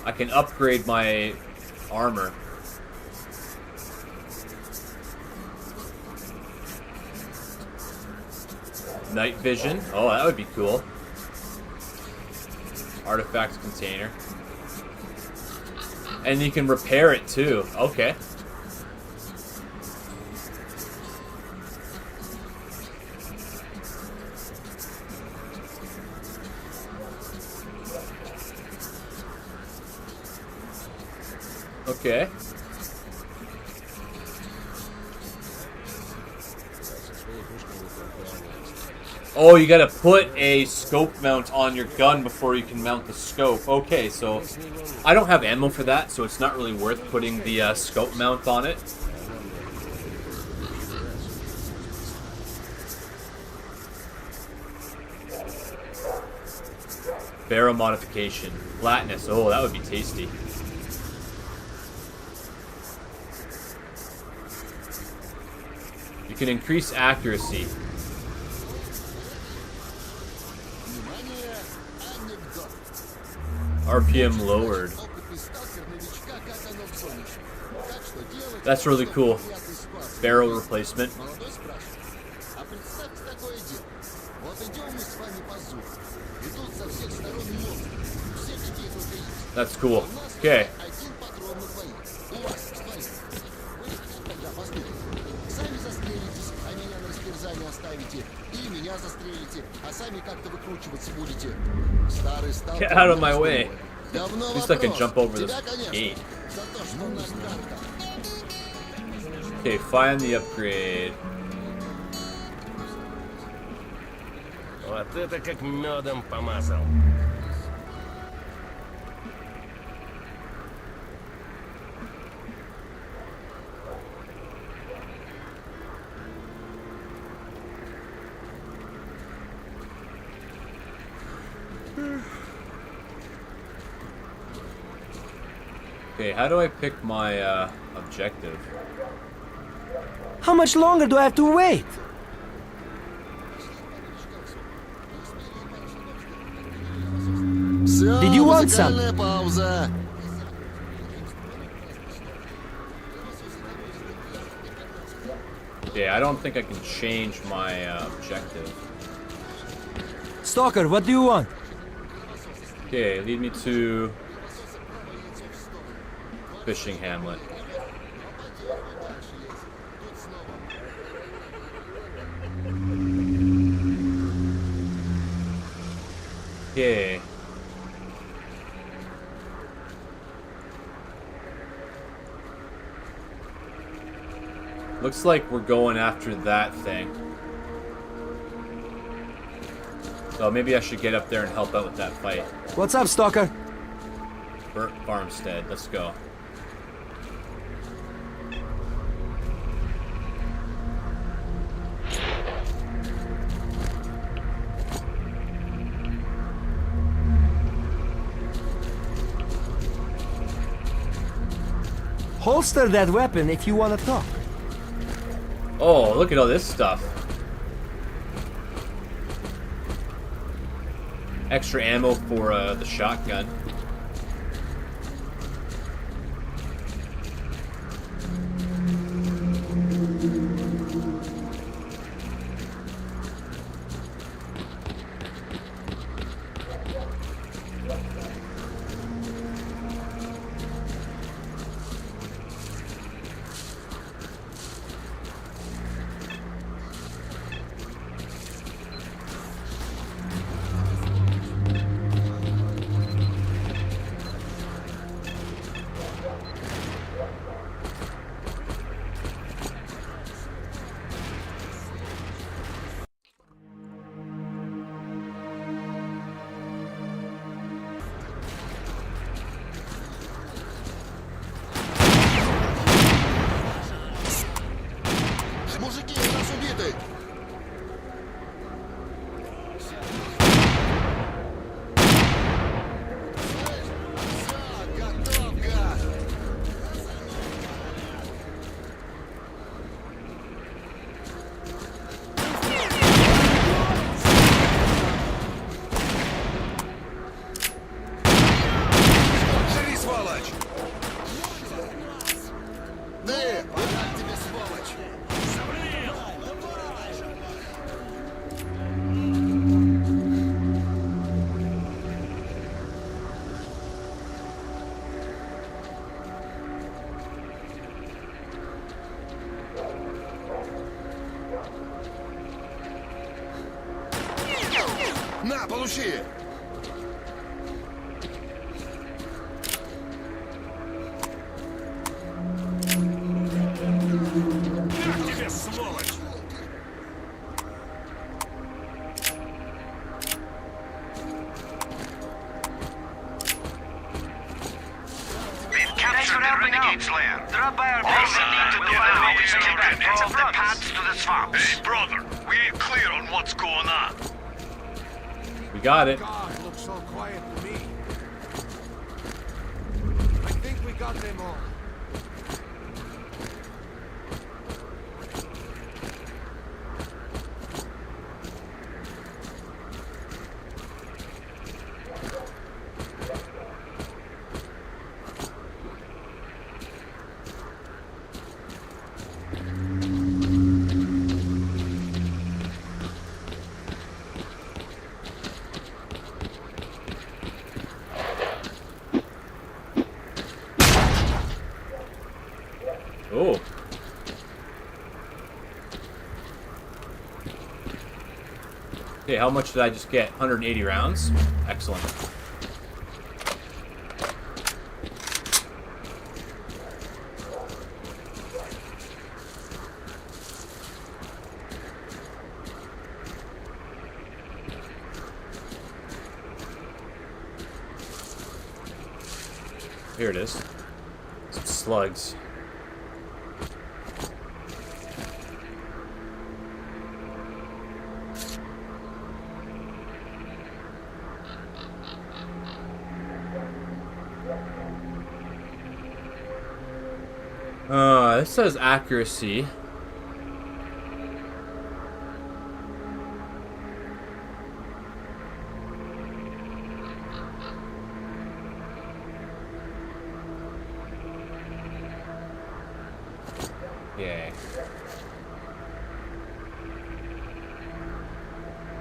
I can upgrade my armor. Night vision. Oh, that would be cool. Artifact container. And you can repair it too. Okay. Okay. Oh, you gotta put a scope mount on your gun before you can mount the scope. Okay, so I don't have ammo for that, so it's not really worth putting the scope mount on it. Barrel modification. Flatness. Oh, that would be tasty. You can increase accuracy. RPM lowered. That's really cool. Barrel replacement. That's cool. Okay. Get out of my way. At least I can jump over this gate. Okay, find the upgrade. Вот это как медом помазал. Okay, how do I pick my objective? How much longer do I have to wait? Did you want some? Okay, I don't think I can change my objective. Stalker, what do you want? Okay, lead me to fishing hamlet. Okay. Looks like we're going after that thing. So maybe I should get up there and help out with that fight. What's up, Stalker? Burt Farmstead, let's go. Holster that weapon if you want to talk. Oh, look at all this stuff. Extra ammo for the shotgun. Мужики, у нас убиты! Готов, гад! Жри, сволочь! Ты! Подать тебе, сволочь! На, получи! Как тебе, сволочь! We've captured the Renegade's lair. Drop by our base and need to find a way to get back all of the paths to the swamps. Hey, brother, we ain't clear on what's going on. We got it. God, looks so quiet to me. I think we got them all. Oh. Okay, how much did I just get? 180 rounds? Excellent. Here it is. Some slugs. This says accuracy. Yay.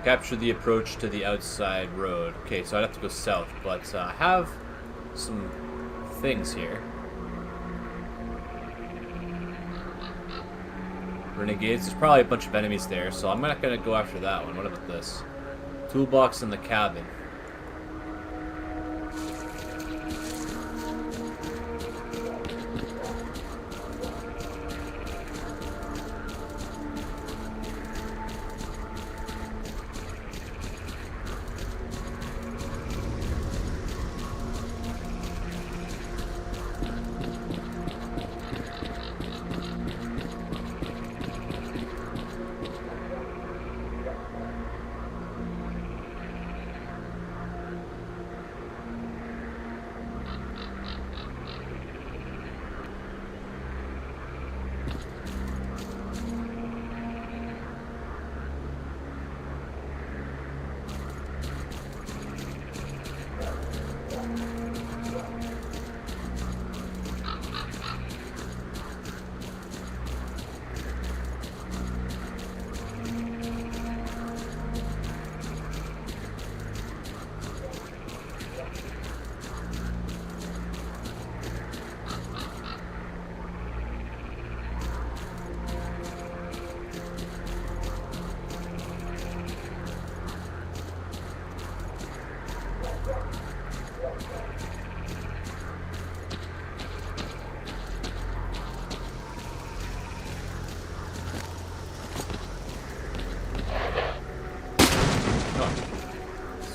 Capture the approach to the outside road. Okay, so I'd have to go south, but I have some things here. Renegades. There's probably a bunch of enemies there, so I'm not gonna go after that one. What about this? Toolbox in the cabin.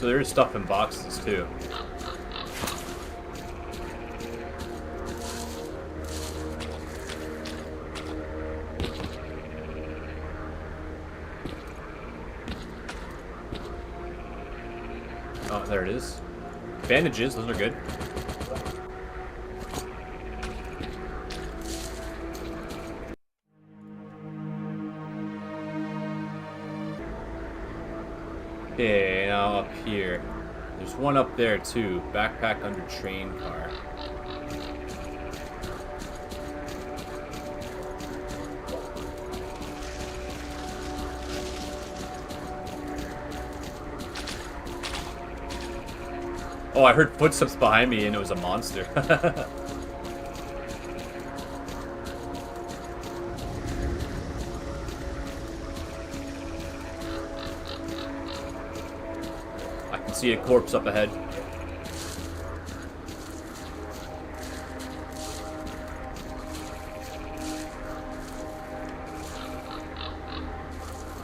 So there is stuff in boxes too. Oh, there it is. Bandages, those are good. Okay, now up here. There's one up there too. Backpack under train car. Oh, I heard footsteps behind me and it was a monster. I can see a corpse up ahead.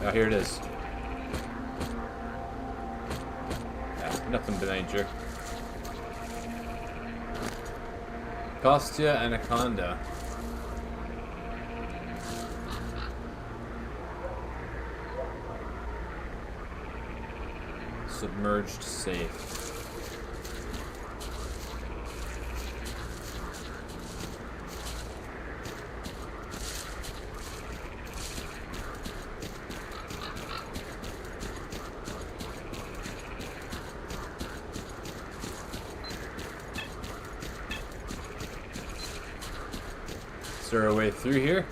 Now here it is. Yeah, nothing major. Costia Anaconda. Submerged safe. Is there a way through here?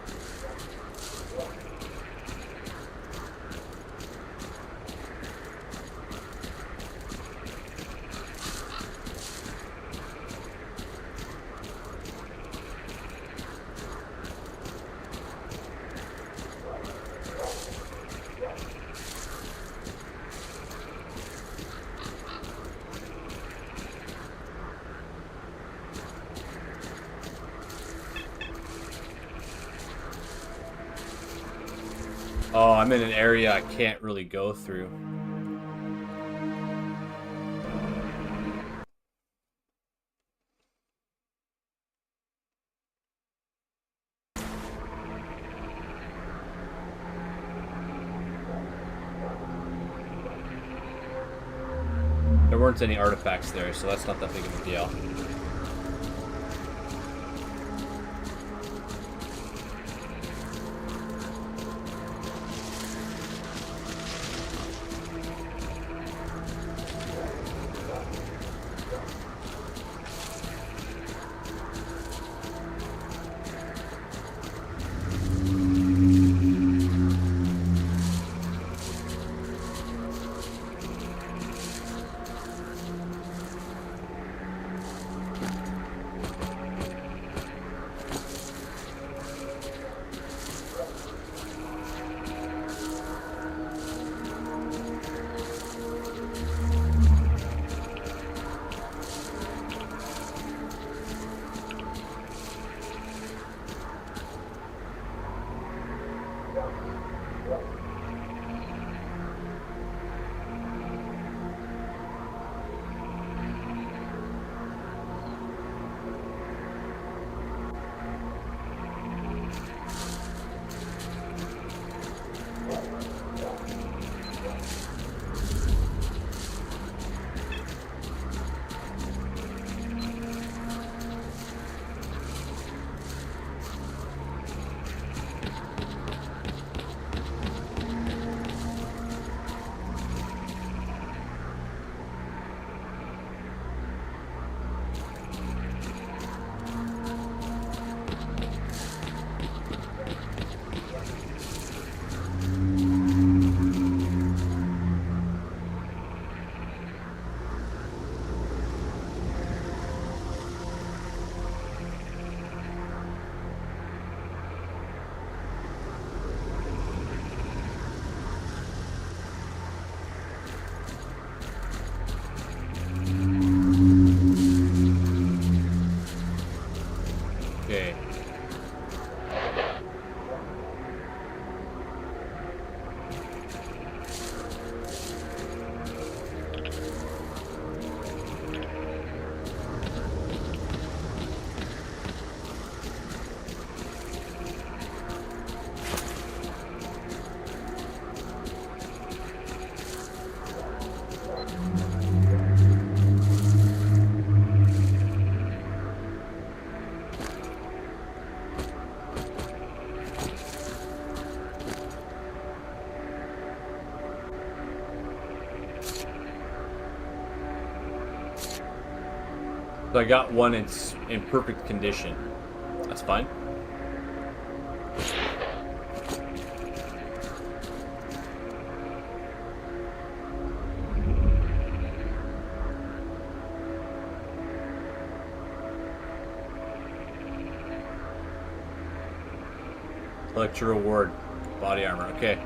Oh, I'm in an area I can't really go through. There weren't any artifacts there, so that's not that big of a deal. So I got one in perfect condition. That's fine. Select your reward. Body armor. Okay.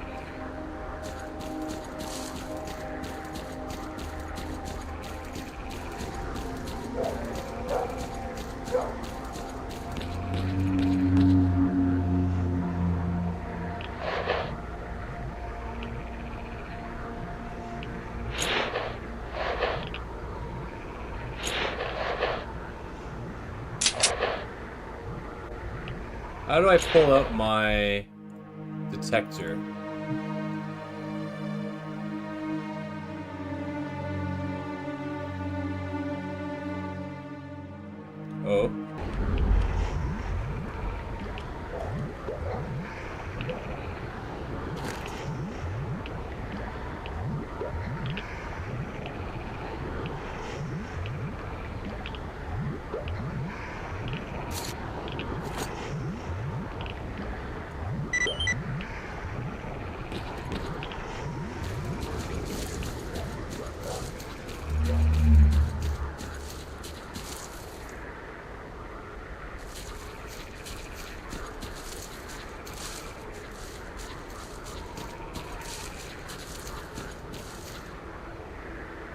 How do I pull up my detector? Oh.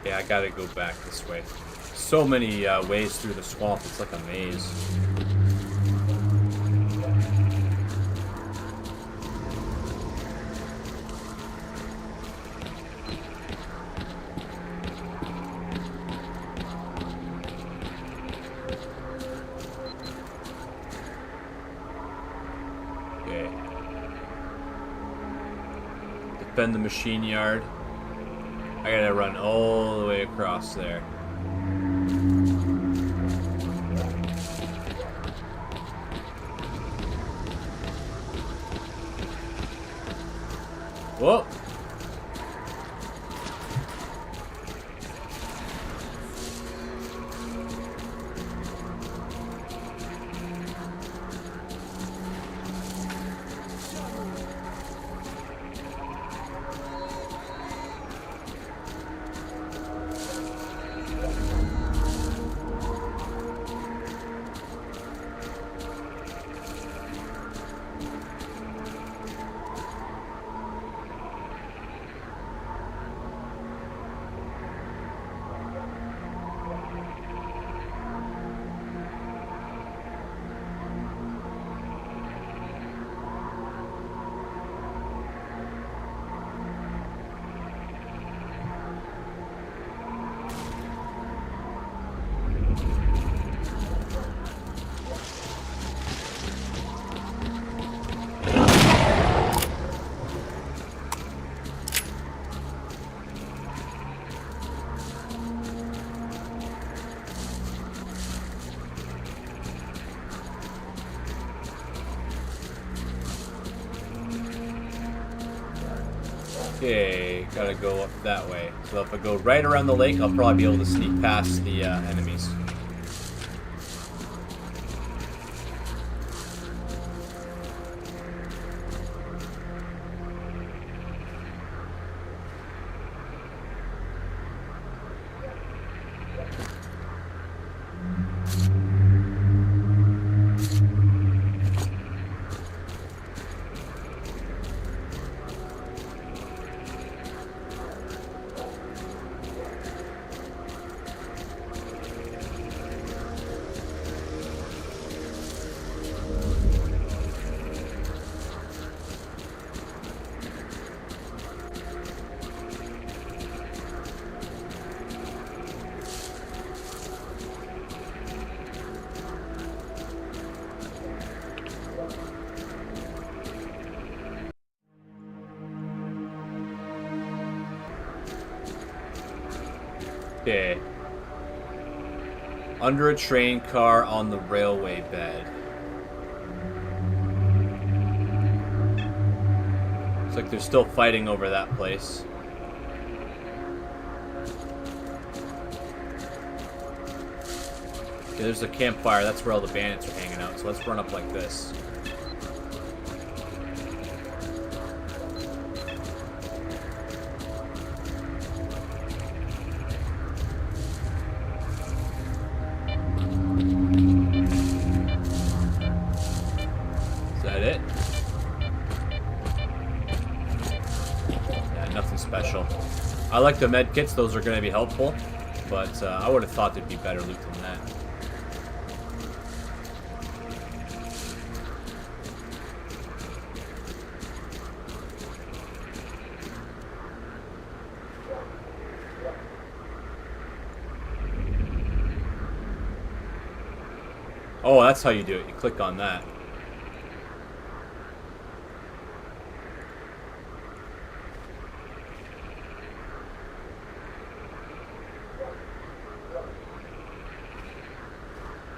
Yeah, I gotta go back this way. So many ways through the swamp, it's like a maze. Okay. Defend the machine yard. I gotta run all the way across there. Whoa! Okay, gotta go up that way. So if I go right around the lake, I'll probably be able to sneak past the enemies. Okay. Under a train car on the railway bed. Looks like they're still fighting over that place. Okay, there's a campfire. That's where all the bandits are hanging out. So let's run up like this. Is that it? Yeah, nothing special. I like the med kits. Those are going to be helpful. But I would have thought there'd be better loot than that. Oh, that's how you do it. You click on that.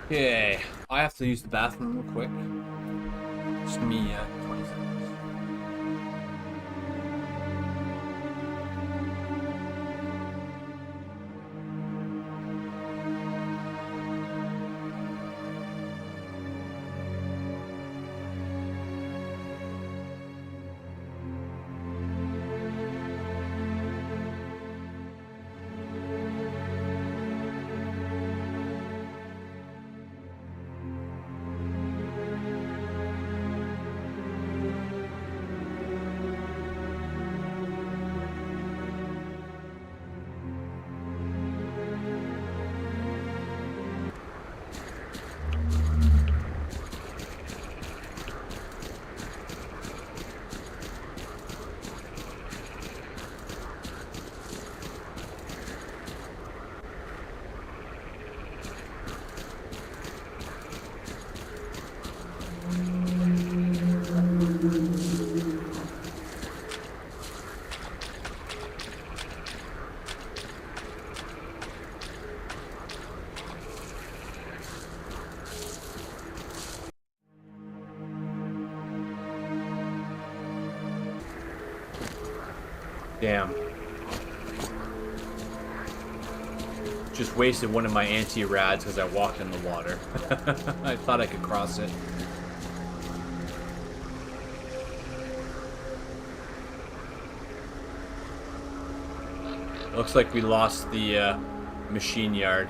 Okay, I have to use the bathroom real quick. Just give me 20 seconds. Damn. Just wasted one of my anti-rads because I walked in the water. I thought I could cross it. Looks like we lost the machine yard.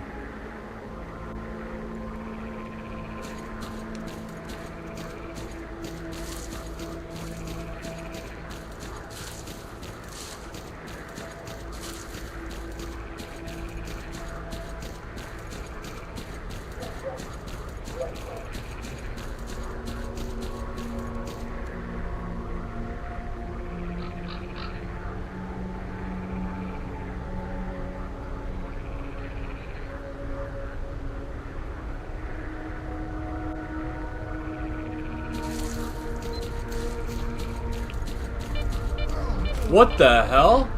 What the hell?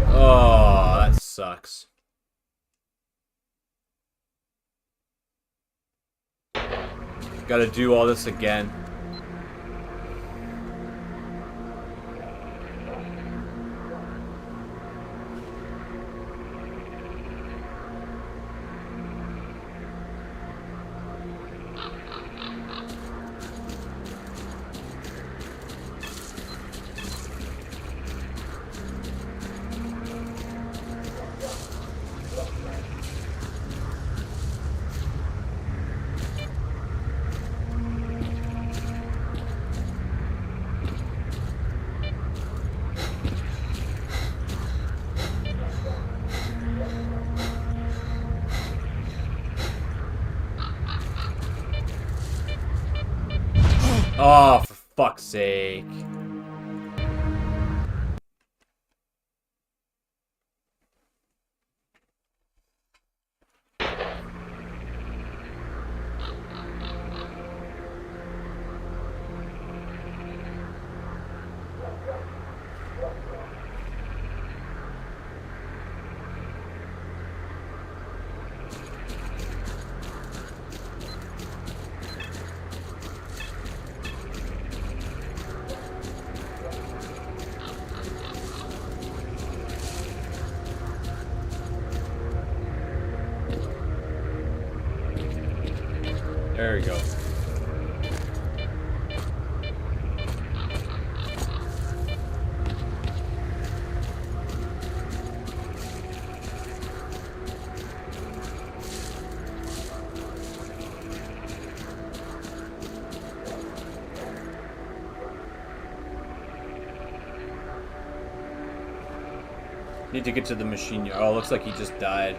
Oh, that sucks. Gotta do all this again. Oh, for fuck's sake. There you go. Need to get to the machine yard. Oh, looks like he just died.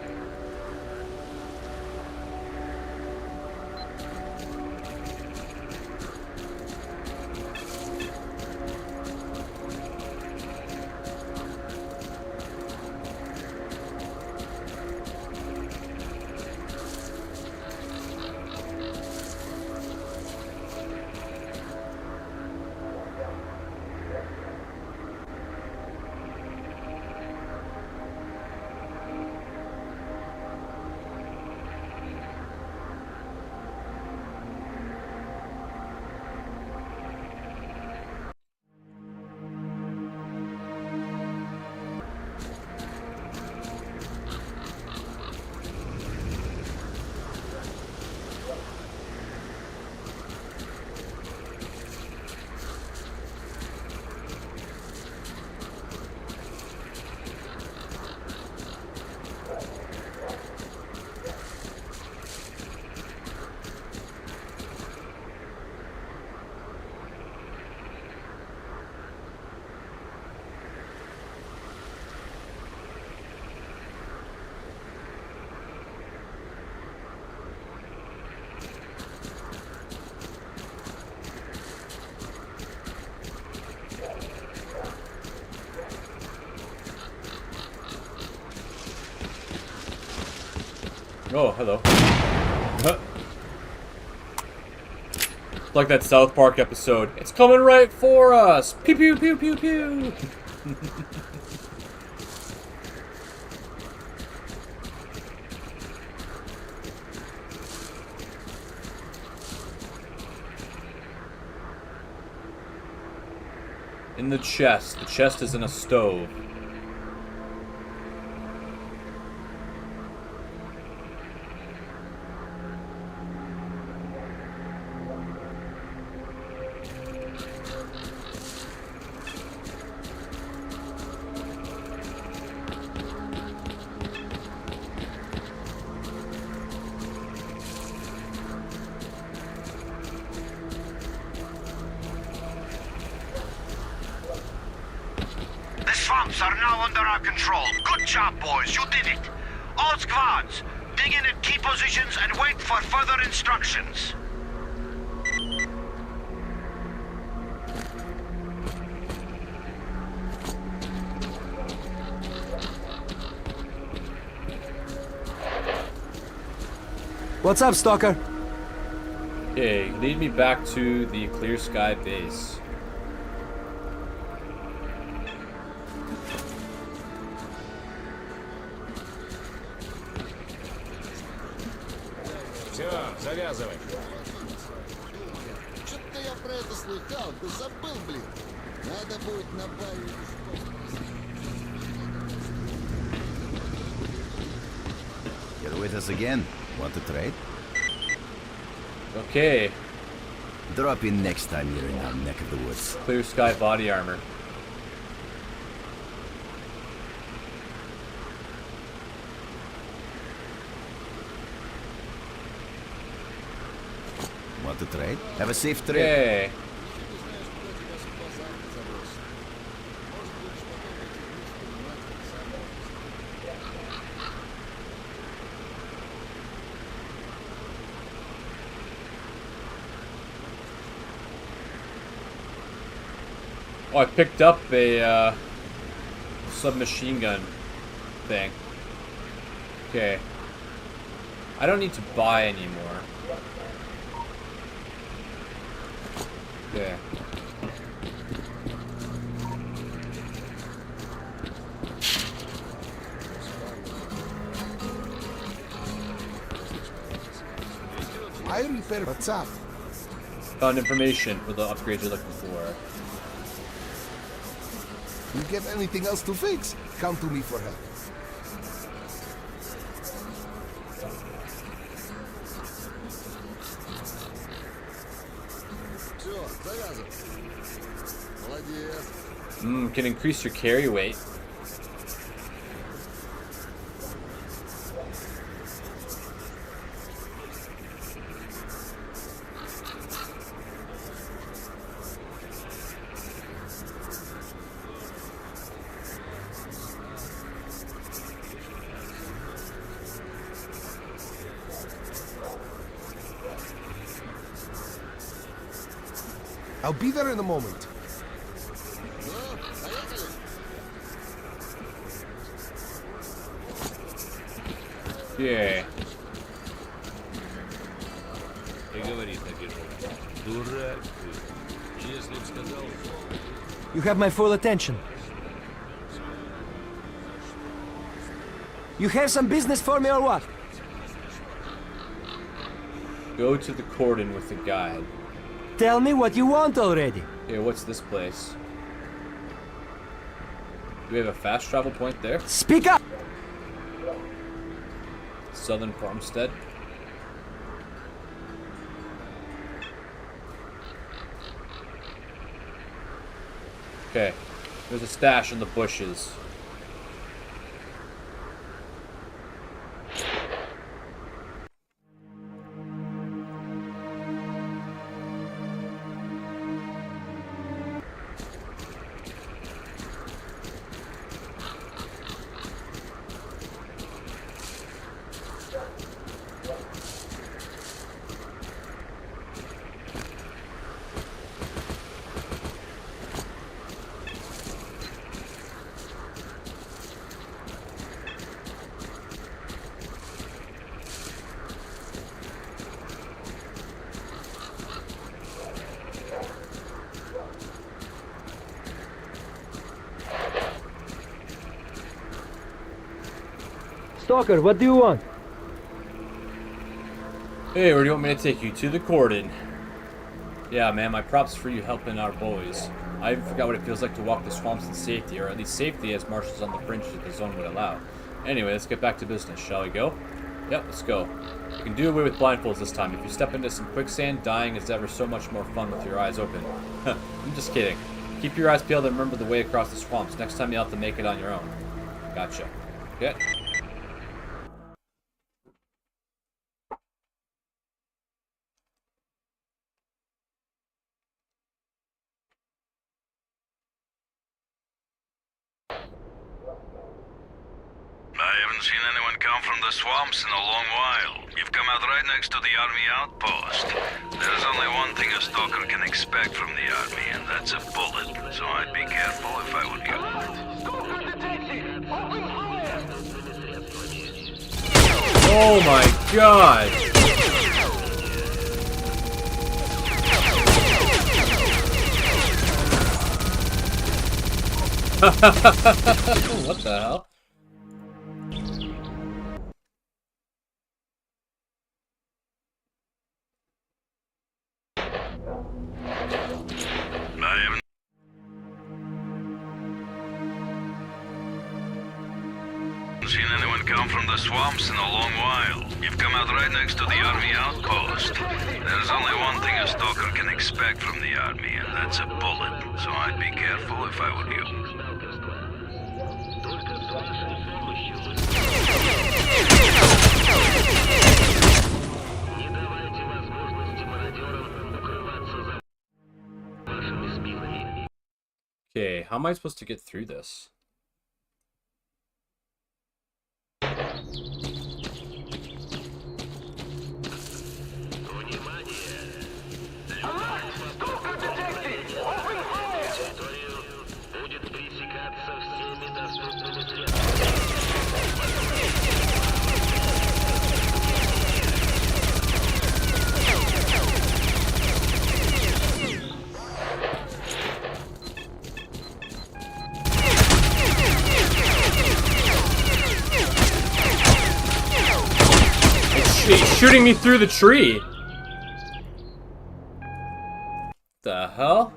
Oh, hello. Like that South Park episode. It's coming right for us! Pew pew pew pew pew! In the chest. The chest is in a stove. Swamps are now under our control. Good job, boys. You did it. All squads, dig in at key positions and wait for further instructions. What's up, Stalker? Okay, lead me back to the Clear Sky base. Завязывай. Что-то я про это слыхал, да забыл, блин. Надо будет набавить. You're with us again. Want to trade? Okay. Drop in next time you're in our neck of the woods. Clear Sky body armor. Want to trade? Have a safe trip. Okay. Oh, I picked up a submachine gun thing. Okay. I don't need to buy anymore. Okay. I repair. What's up? Found information for the upgrades you're looking for. You get anything else to fix? Come to me for help. Can increase your carry weight. I'll be there in a moment. Yeah. И говорит таки же. Дурак ты. Если б сказал... You have my full attention. You have some business for me or what? Go to the Cordon with the guide. Tell me what you want already. Okay, what's this place? Do we have a fast travel point there? Speak up! Southern Farmstead. Okay, there's a stash in the bushes. Stalker, what do you want? Hey, where do you want me to take you? To the Cordon. Yeah, man, my props for you helping our boys. I even forgot what it feels like to walk the swamps in safety, or at least safety as marshals on the fringes of the zone would allow. Anyway, let's get back to business, shall we go? Yep, let's go. You can do away with blindfolds this time. If you step into some quicksand, dying is ever so much more fun with your eyes open. I'm just kidding. Keep your eyes peeled and remember the way across the swamps. Next time you'll have to make it on your own. Gotcha. Okay. I haven't seen anyone come from the swamps in a long while. You've come out right next to the army outpost. There's only one thing a stalker can expect from the army, and that's a bullet. So I'd be careful if I were you. Oh my god! What the hell? I haven't seen anyone come from the swamps in a long while. You've come out right next to the army outpost. There's only one thing a stalker can expect from the army, and that's a bullet. So I'd be careful if I were you. Okay, how am I supposed to get through this? It's shooting me through the tree. The hell?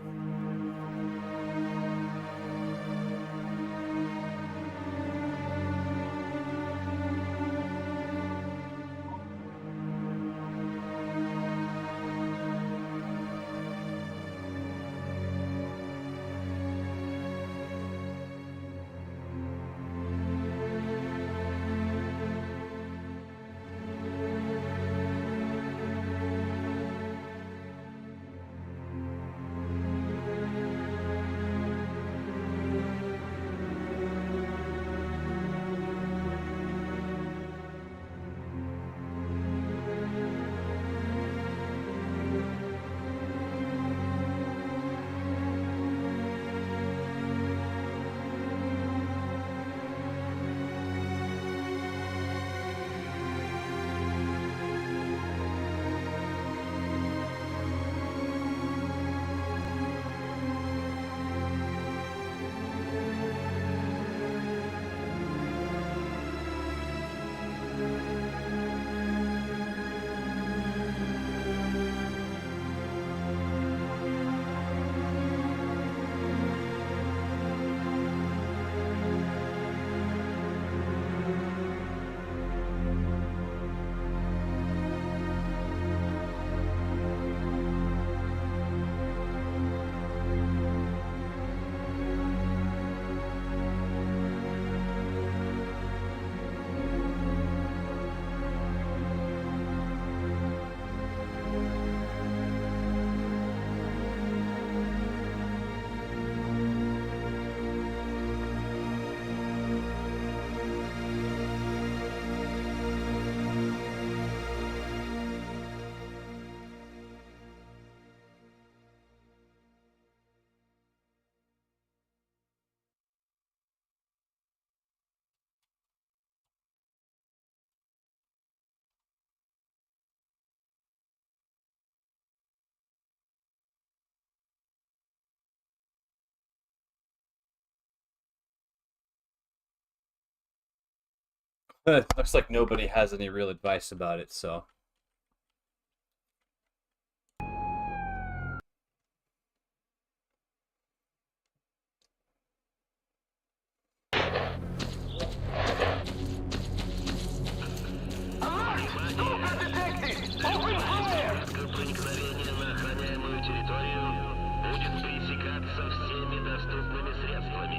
Looks like nobody has any real advice about it, so. Проникновение на охраняемую территорию будет пресекаться всеми доступными средствами.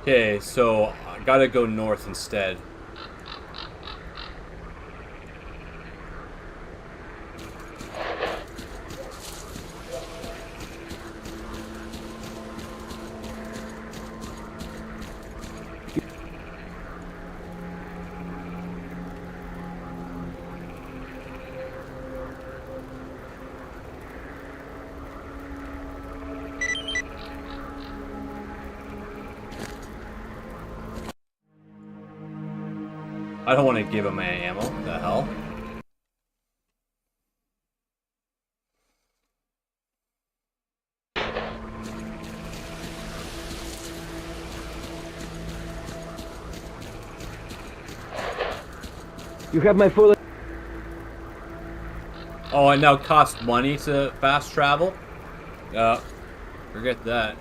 Okay, so I gotta go north instead. I don't want to give him my ammo. What the hell? You have my full... Oh, it now costs money to fast travel? Forget that.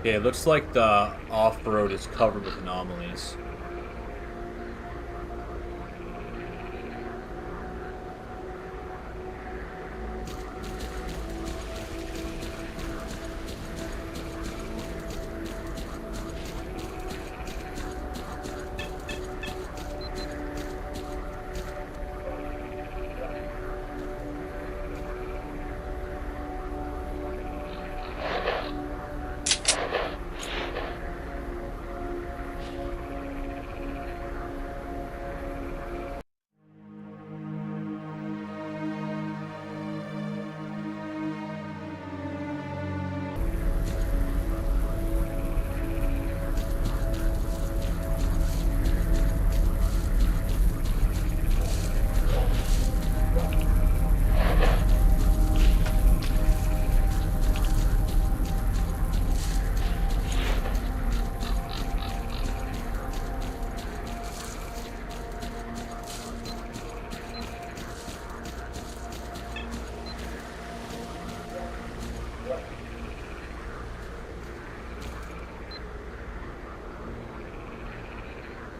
Okay, it looks like the off-road is covered with anomalies.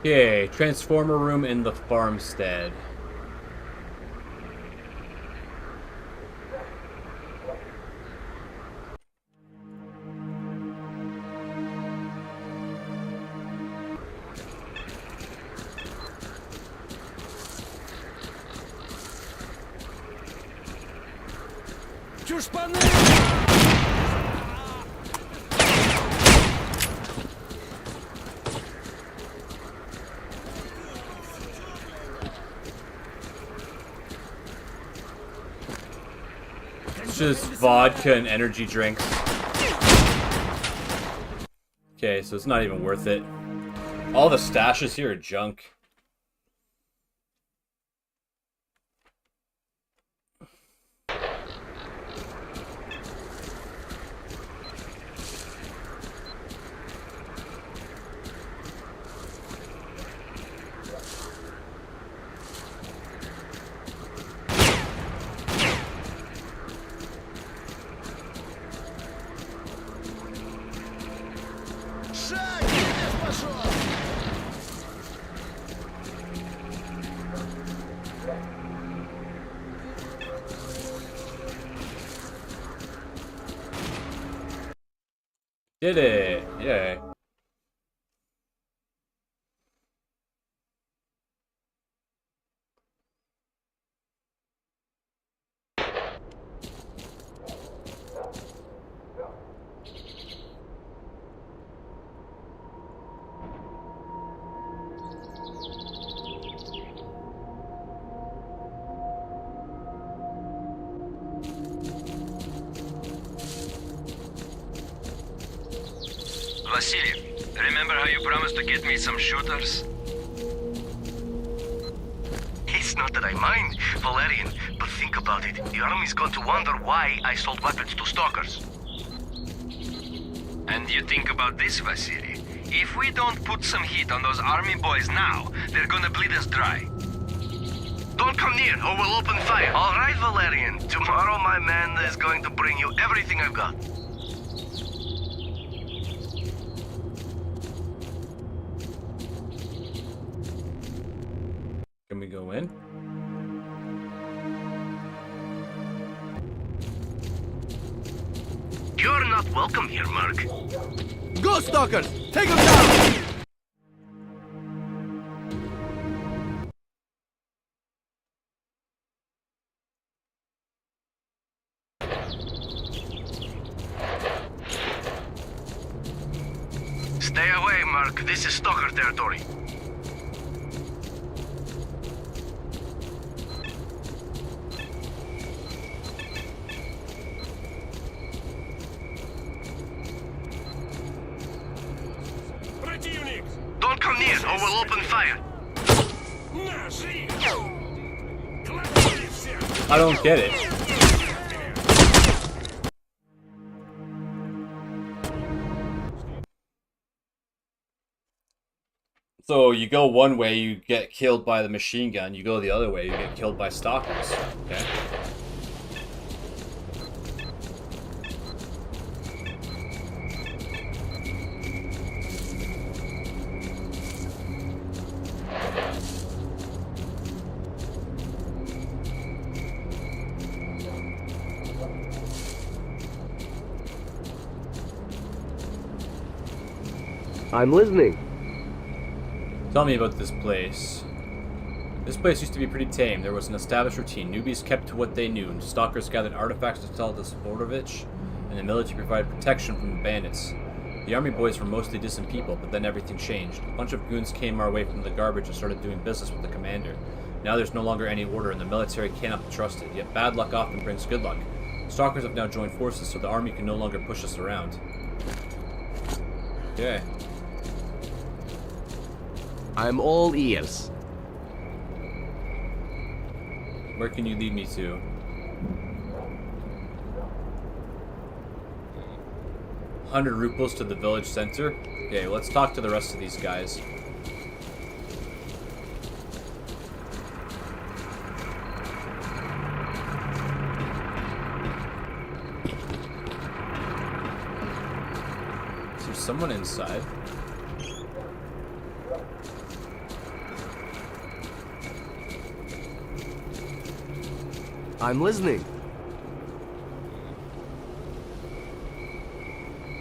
Okay, transformer room in the farmstead. It's just vodka and energy drinks. Okay, so it's not even worth it. All the stashes here are junk. Did it! Yay. Vasily, remember how you promised to get me some shooters? It's not that I mind, Valerian, but think about it. The army's going to wonder why I sold weapons to stalkers. And you think about this, Vasily. If we don't put some heat on those army boys now, they're gonna bleed us dry. Don't come near, or we'll open fire. All right, Valerian. Tomorrow my man is going to bring you everything I've got. Can we go in? You're not welcome here, Merc. Go, Stalkers! Take them down! Stay away, Merc. This is Stalker territory. Don't come near, or we'll open fire. I don't get it. So you go one way, you get killed by the machine gun. You go the other way, you get killed by stalkers. Okay. I'm listening. Tell me about this place. This place used to be pretty tame. There was an established routine. Newbies kept to what they knew, and stalkers gathered artifacts to sell to Sporovich, and the military provided protection from the bandits. The army boys were mostly decent people, but then everything changed. A bunch of goons came our way from the garbage and started doing business with the commander. Now there's no longer any order, and the military cannot be trusted, yet bad luck often brings good luck. Stalkers have now joined forces, so the army can no longer push us around. Okay. I'm all ears. Where can you lead me to? 100 rubles to the village center? Okay, let's talk to the rest of these guys. Is there someone inside? I'm listening.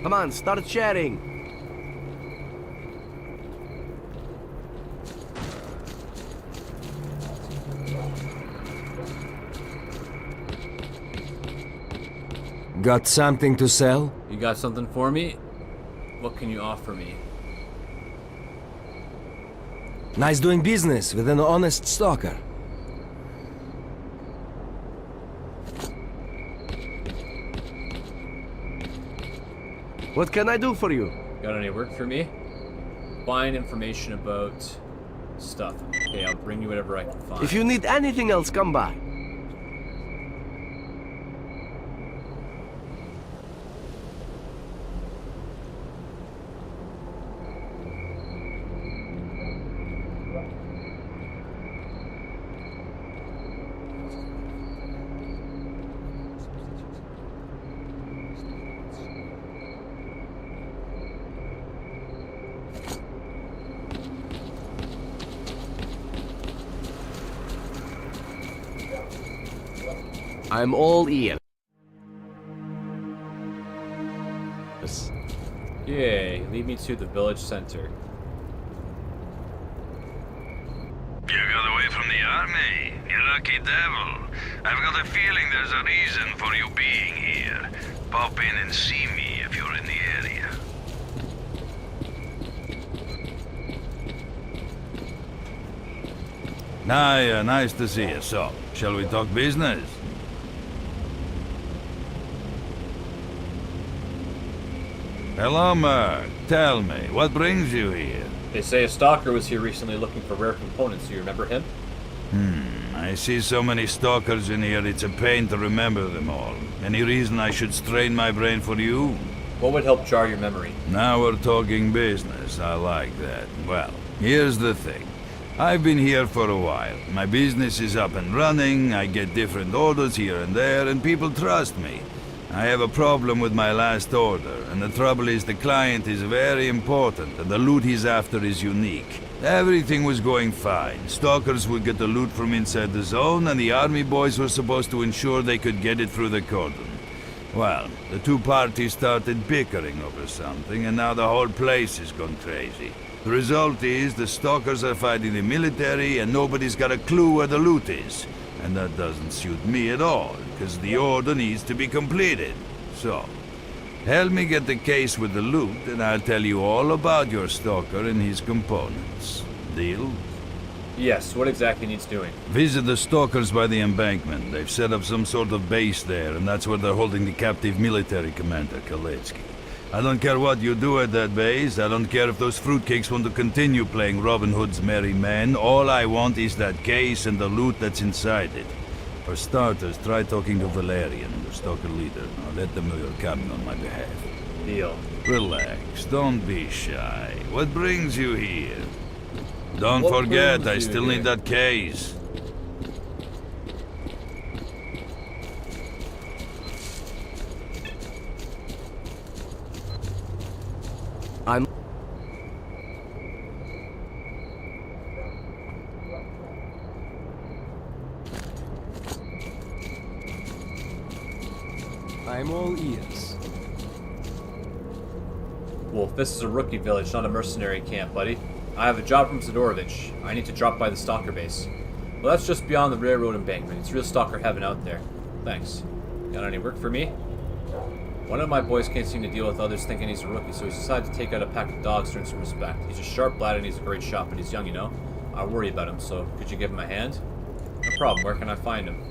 Come on, start chatting. Got something to sell? You got something for me? What can you offer me? Nice doing business with an honest stalker. What can I do for you? Got any work for me? Find information about stuff. Okay, I'll bring you whatever I can find. If you need anything else, come by. I'm all ears. Yay, lead me to the village center. You got away from the army, you lucky devil. I've got a feeling there's a reason for you being here. Pop in and see me if you're in the area. Nice to see you. So, shall we talk business? Hello, Merc. Tell me, what brings you here? They say a stalker was here recently looking for rare components. Do you remember him? I see so many stalkers in here, it's a pain to remember them all. Any reason I should strain my brain for you? What would help jar your memory? Now we're talking business. I like that. Well, here's the thing. I've been here for a while. My business is up and running, I get different orders here and there, and people trust me. I have a problem with my last order, and the trouble is the client is very important, and the loot he's after is unique. Everything was going fine. Stalkers would get the loot from inside the zone, and the army boys were supposed to ensure they could get it through the cordon. Well, the two parties started bickering over something, and now the whole place has gone crazy. The result is the stalkers are fighting the military, and nobody's got a clue where the loot is. And that doesn't suit me at all, because the order needs to be completed. So, help me get the case with the loot, and I'll tell you all about your stalker and his components. Deal? Yes, what exactly needs doing? Visit the stalkers by the embankment. They've set up some sort of base there, and that's where they're holding the captive military commander, Kaletsky. I don't care what you do at that base. I don't care if those fruitcakes want to continue playing Robin Hood's merry men. All I want is that case and the loot that's inside it. For starters, try talking to Valerian, the stalker leader. I'll let them know you're coming on my behalf. Deal. Relax, don't be shy. What brings you here? Don't What forget, brings I you still here? need that case. I'm all ears. Wolf, this is a rookie village, not a mercenary camp, buddy. I have a job from Sidorovich. I need to drop by the stalker base. Well, that's just beyond the railroad embankment. It's real stalker heaven out there. Thanks. Got any work for me? One of my boys can't seem to deal with others thinking he's a rookie, so he's decided to take out a pack of dogs to earn some respect. He's a sharp lad and he's a great shot, but he's young, you know? I worry about him, so could you give him a hand? No problem. Where can I find him?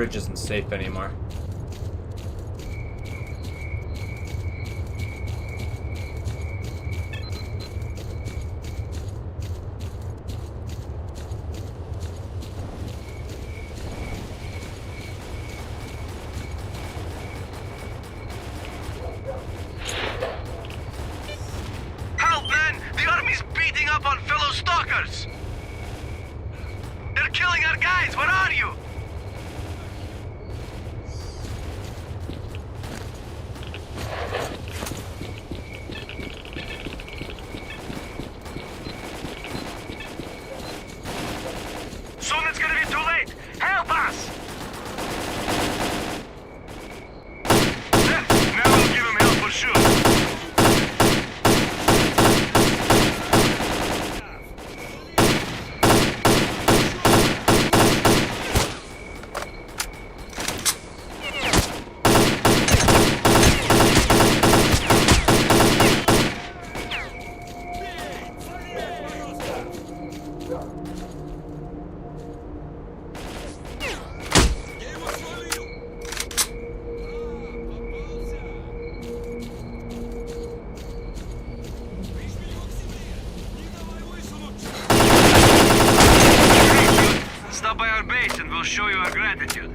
bridge isn't safe anymore. Help, man! The army's beating up on fellow stalkers! They're killing our guys! Where are you? Soon it's gonna be too late! Help us! Now we'll give him help for sure. Stop by our base and we'll show you our gratitude.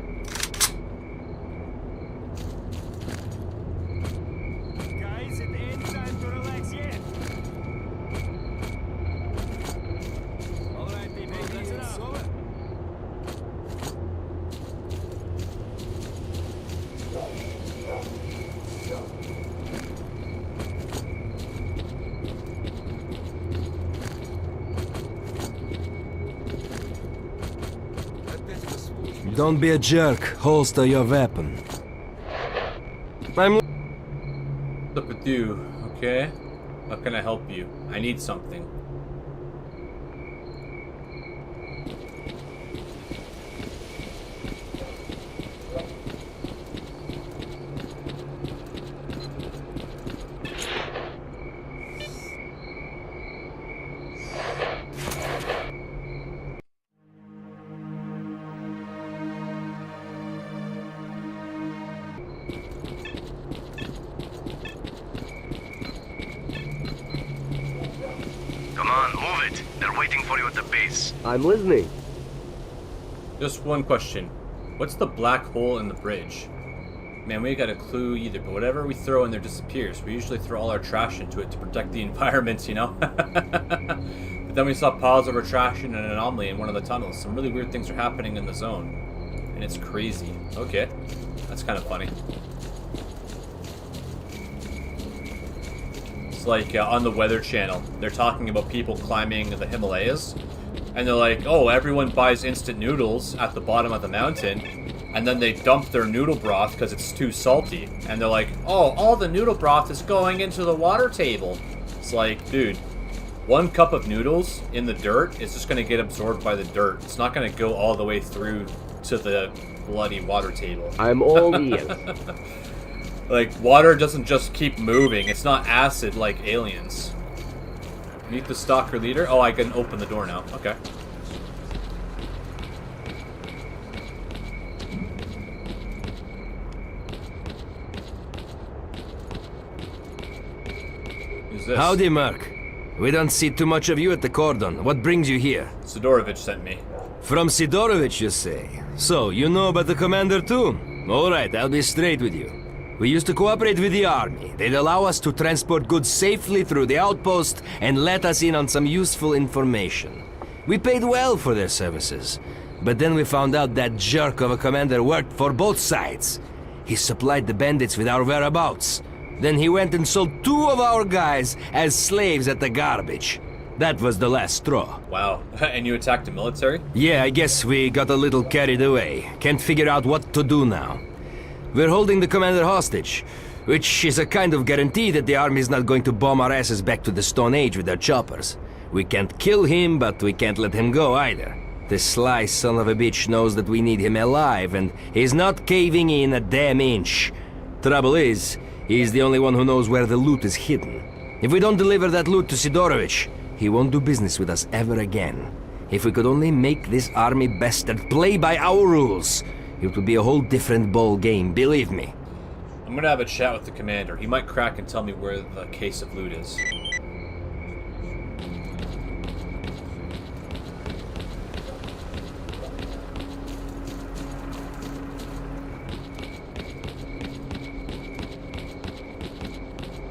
Guys, it ain't time to relax yet. Alright, people, that's enough. Don't be a jerk. Holster your weapon. I'm... What's up with you? Okay. How can I help you? I need something. Come on, move it. They're waiting for you at the base. I'm listening. Just one question. What's the black hole in the bridge? Man, we got a clue either, but whatever we throw in there disappears. We usually throw all our trash into it to protect the environment, you know? But then we saw piles of our trash in an anomaly in one of the tunnels. Some really weird things are happening in the zone. And it's crazy. Okay. That's kind of funny. It's like on the Weather Channel. They're talking about people climbing the Himalayas. And they're like, oh, everyone buys instant noodles at the bottom of the mountain. And then they dump their noodle broth because it's too salty. And they're like, oh, all the noodle broth is going into the water table. It's like, dude, 1 cup of noodles in the dirt is just going to get absorbed by the dirt. It's not going to go all the way through to the bloody water table. I'm all ears. Like, water doesn't just keep moving. It's not acid like aliens. Meet the stalker leader. Oh, I can open the door now. Okay. Who's this? Howdy, Merc. We don't see too much of you at the Cordon. What brings you here? Sidorovich sent me. From Sidorovich, you say? So, you know about the commander too? Alright, I'll be straight with you. We used to cooperate with the army. They'd allow us to transport goods safely through the outpost and let us in on some useful information. We paid well for their services. But then we found out that jerk of a commander worked for both sides. He supplied the bandits with our whereabouts. Then he went and sold 2 of our guys as slaves at the garbage. That was the last straw. Wow. And you attacked the military? Yeah, I guess we got a little carried away. Can't figure out what to do now. We're holding the commander hostage, which is a kind of guarantee that the army's not going to bomb our asses back to the Stone Age with their choppers. We can't kill him, but we can't let him go either. The sly son of a bitch knows that we need him alive, and he's not caving in a damn inch. Trouble is, he's the only one who knows where the loot is hidden. If we don't deliver that loot to Sidorovich, he won't do business with us ever again. If we could only make this army bastard play by our rules, it would be a whole different ball game, believe me. I'm gonna have a chat with the commander. He might crack and tell me where the case of loot is.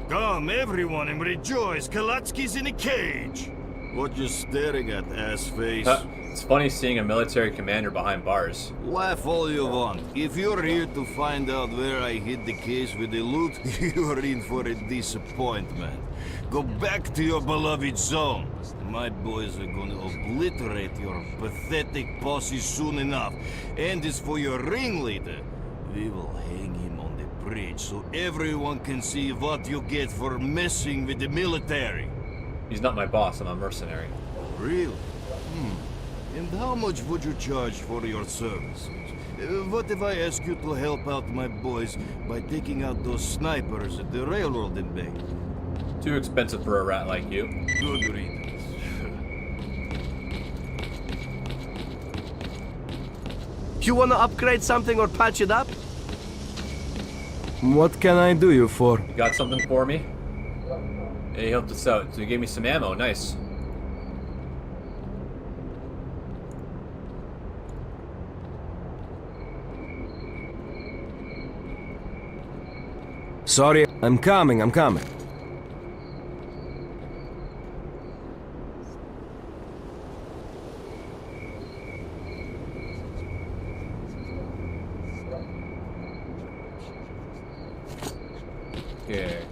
Come, everyone, and rejoice! Kalatsky's in a cage! What you staring at, ass face? It's funny seeing a military commander behind bars. Laugh all you want. If you're here to find out where I hid the case with the loot, you're in for a disappointment. Go back to your beloved zone. My boys are gonna obliterate your pathetic posse soon enough. And as for your ringleader, we will hang him on the bridge so everyone can see what you get for messing with the military. He's not my boss, I'm a mercenary. Really? And how much would you charge for your services? What if I ask you to help out my boys by taking out those snipers at the railroad embankment? Too expensive for a rat like you. Good riddance. You wanna upgrade something or patch it up? What can I do you for? You got something for me? Yeah, he helped us out, so he gave me some ammo, nice. Sorry, I'm coming. Okay.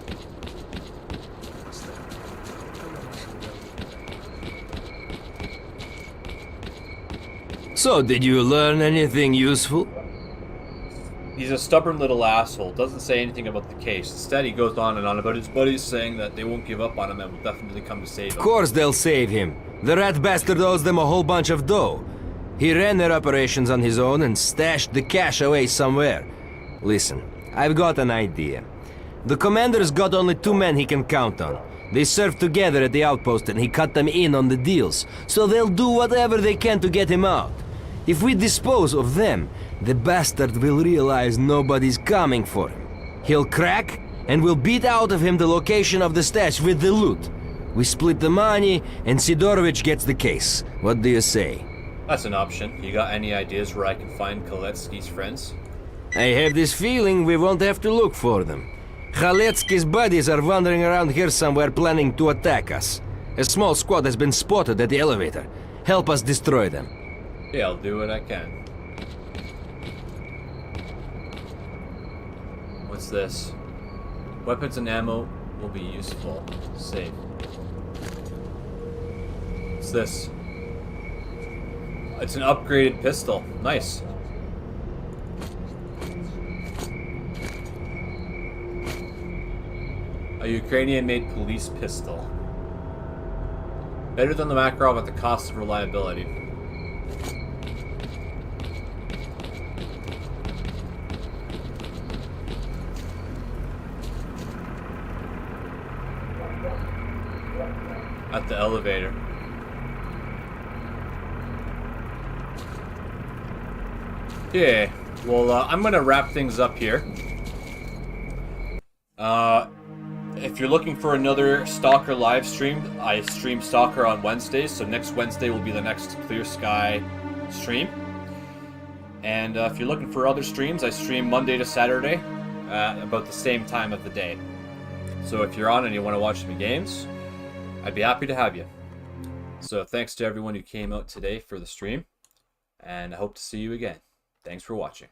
So, did you learn anything useful? He's a stubborn little asshole, doesn't say anything about the case. Instead, he goes on and on about his buddies, saying that they won't give up on him and will definitely come to save him. Of course they'll save him. The rat bastard owes them a whole bunch of dough. He ran their operations on his own and stashed the cash away somewhere. Listen, I've got an idea. The commander's got only 2 men he can count on. They served together at the outpost and he cut them in on the deals, so they'll do whatever they can to get him out. If we dispose of them, the bastard will realize nobody's coming for him. He'll crack, and we'll beat out of him the location of the stash with the loot. We split the money, and Sidorovich gets the case. What do you say? That's an option. You got any ideas where I can find Koletsky's friends? I have this feeling we won't have to look for them. Khaletsky's buddies are wandering around here somewhere planning to attack us. A small squad has been spotted at the elevator. Help us destroy them. Yeah, I'll do what I can. What's this? Weapons and ammo will be useful. Save. What's this? It's an upgraded pistol. Nice. A Ukrainian-made police pistol. Better than the Makarov at the cost of reliability. At the elevator. Okay, well, I'm gonna wrap things up here. If you're looking for another Stalker live stream, I stream Stalker on Wednesdays, so next Wednesday will be the next Clear Sky stream. And if you're looking for other streams, I stream Monday to Saturday at about the same time of the day. So if you're on and you want to watch some games, I'd be happy to have you. So thanks to everyone who came out today for the stream, and I hope to see you again. Thanks for watching.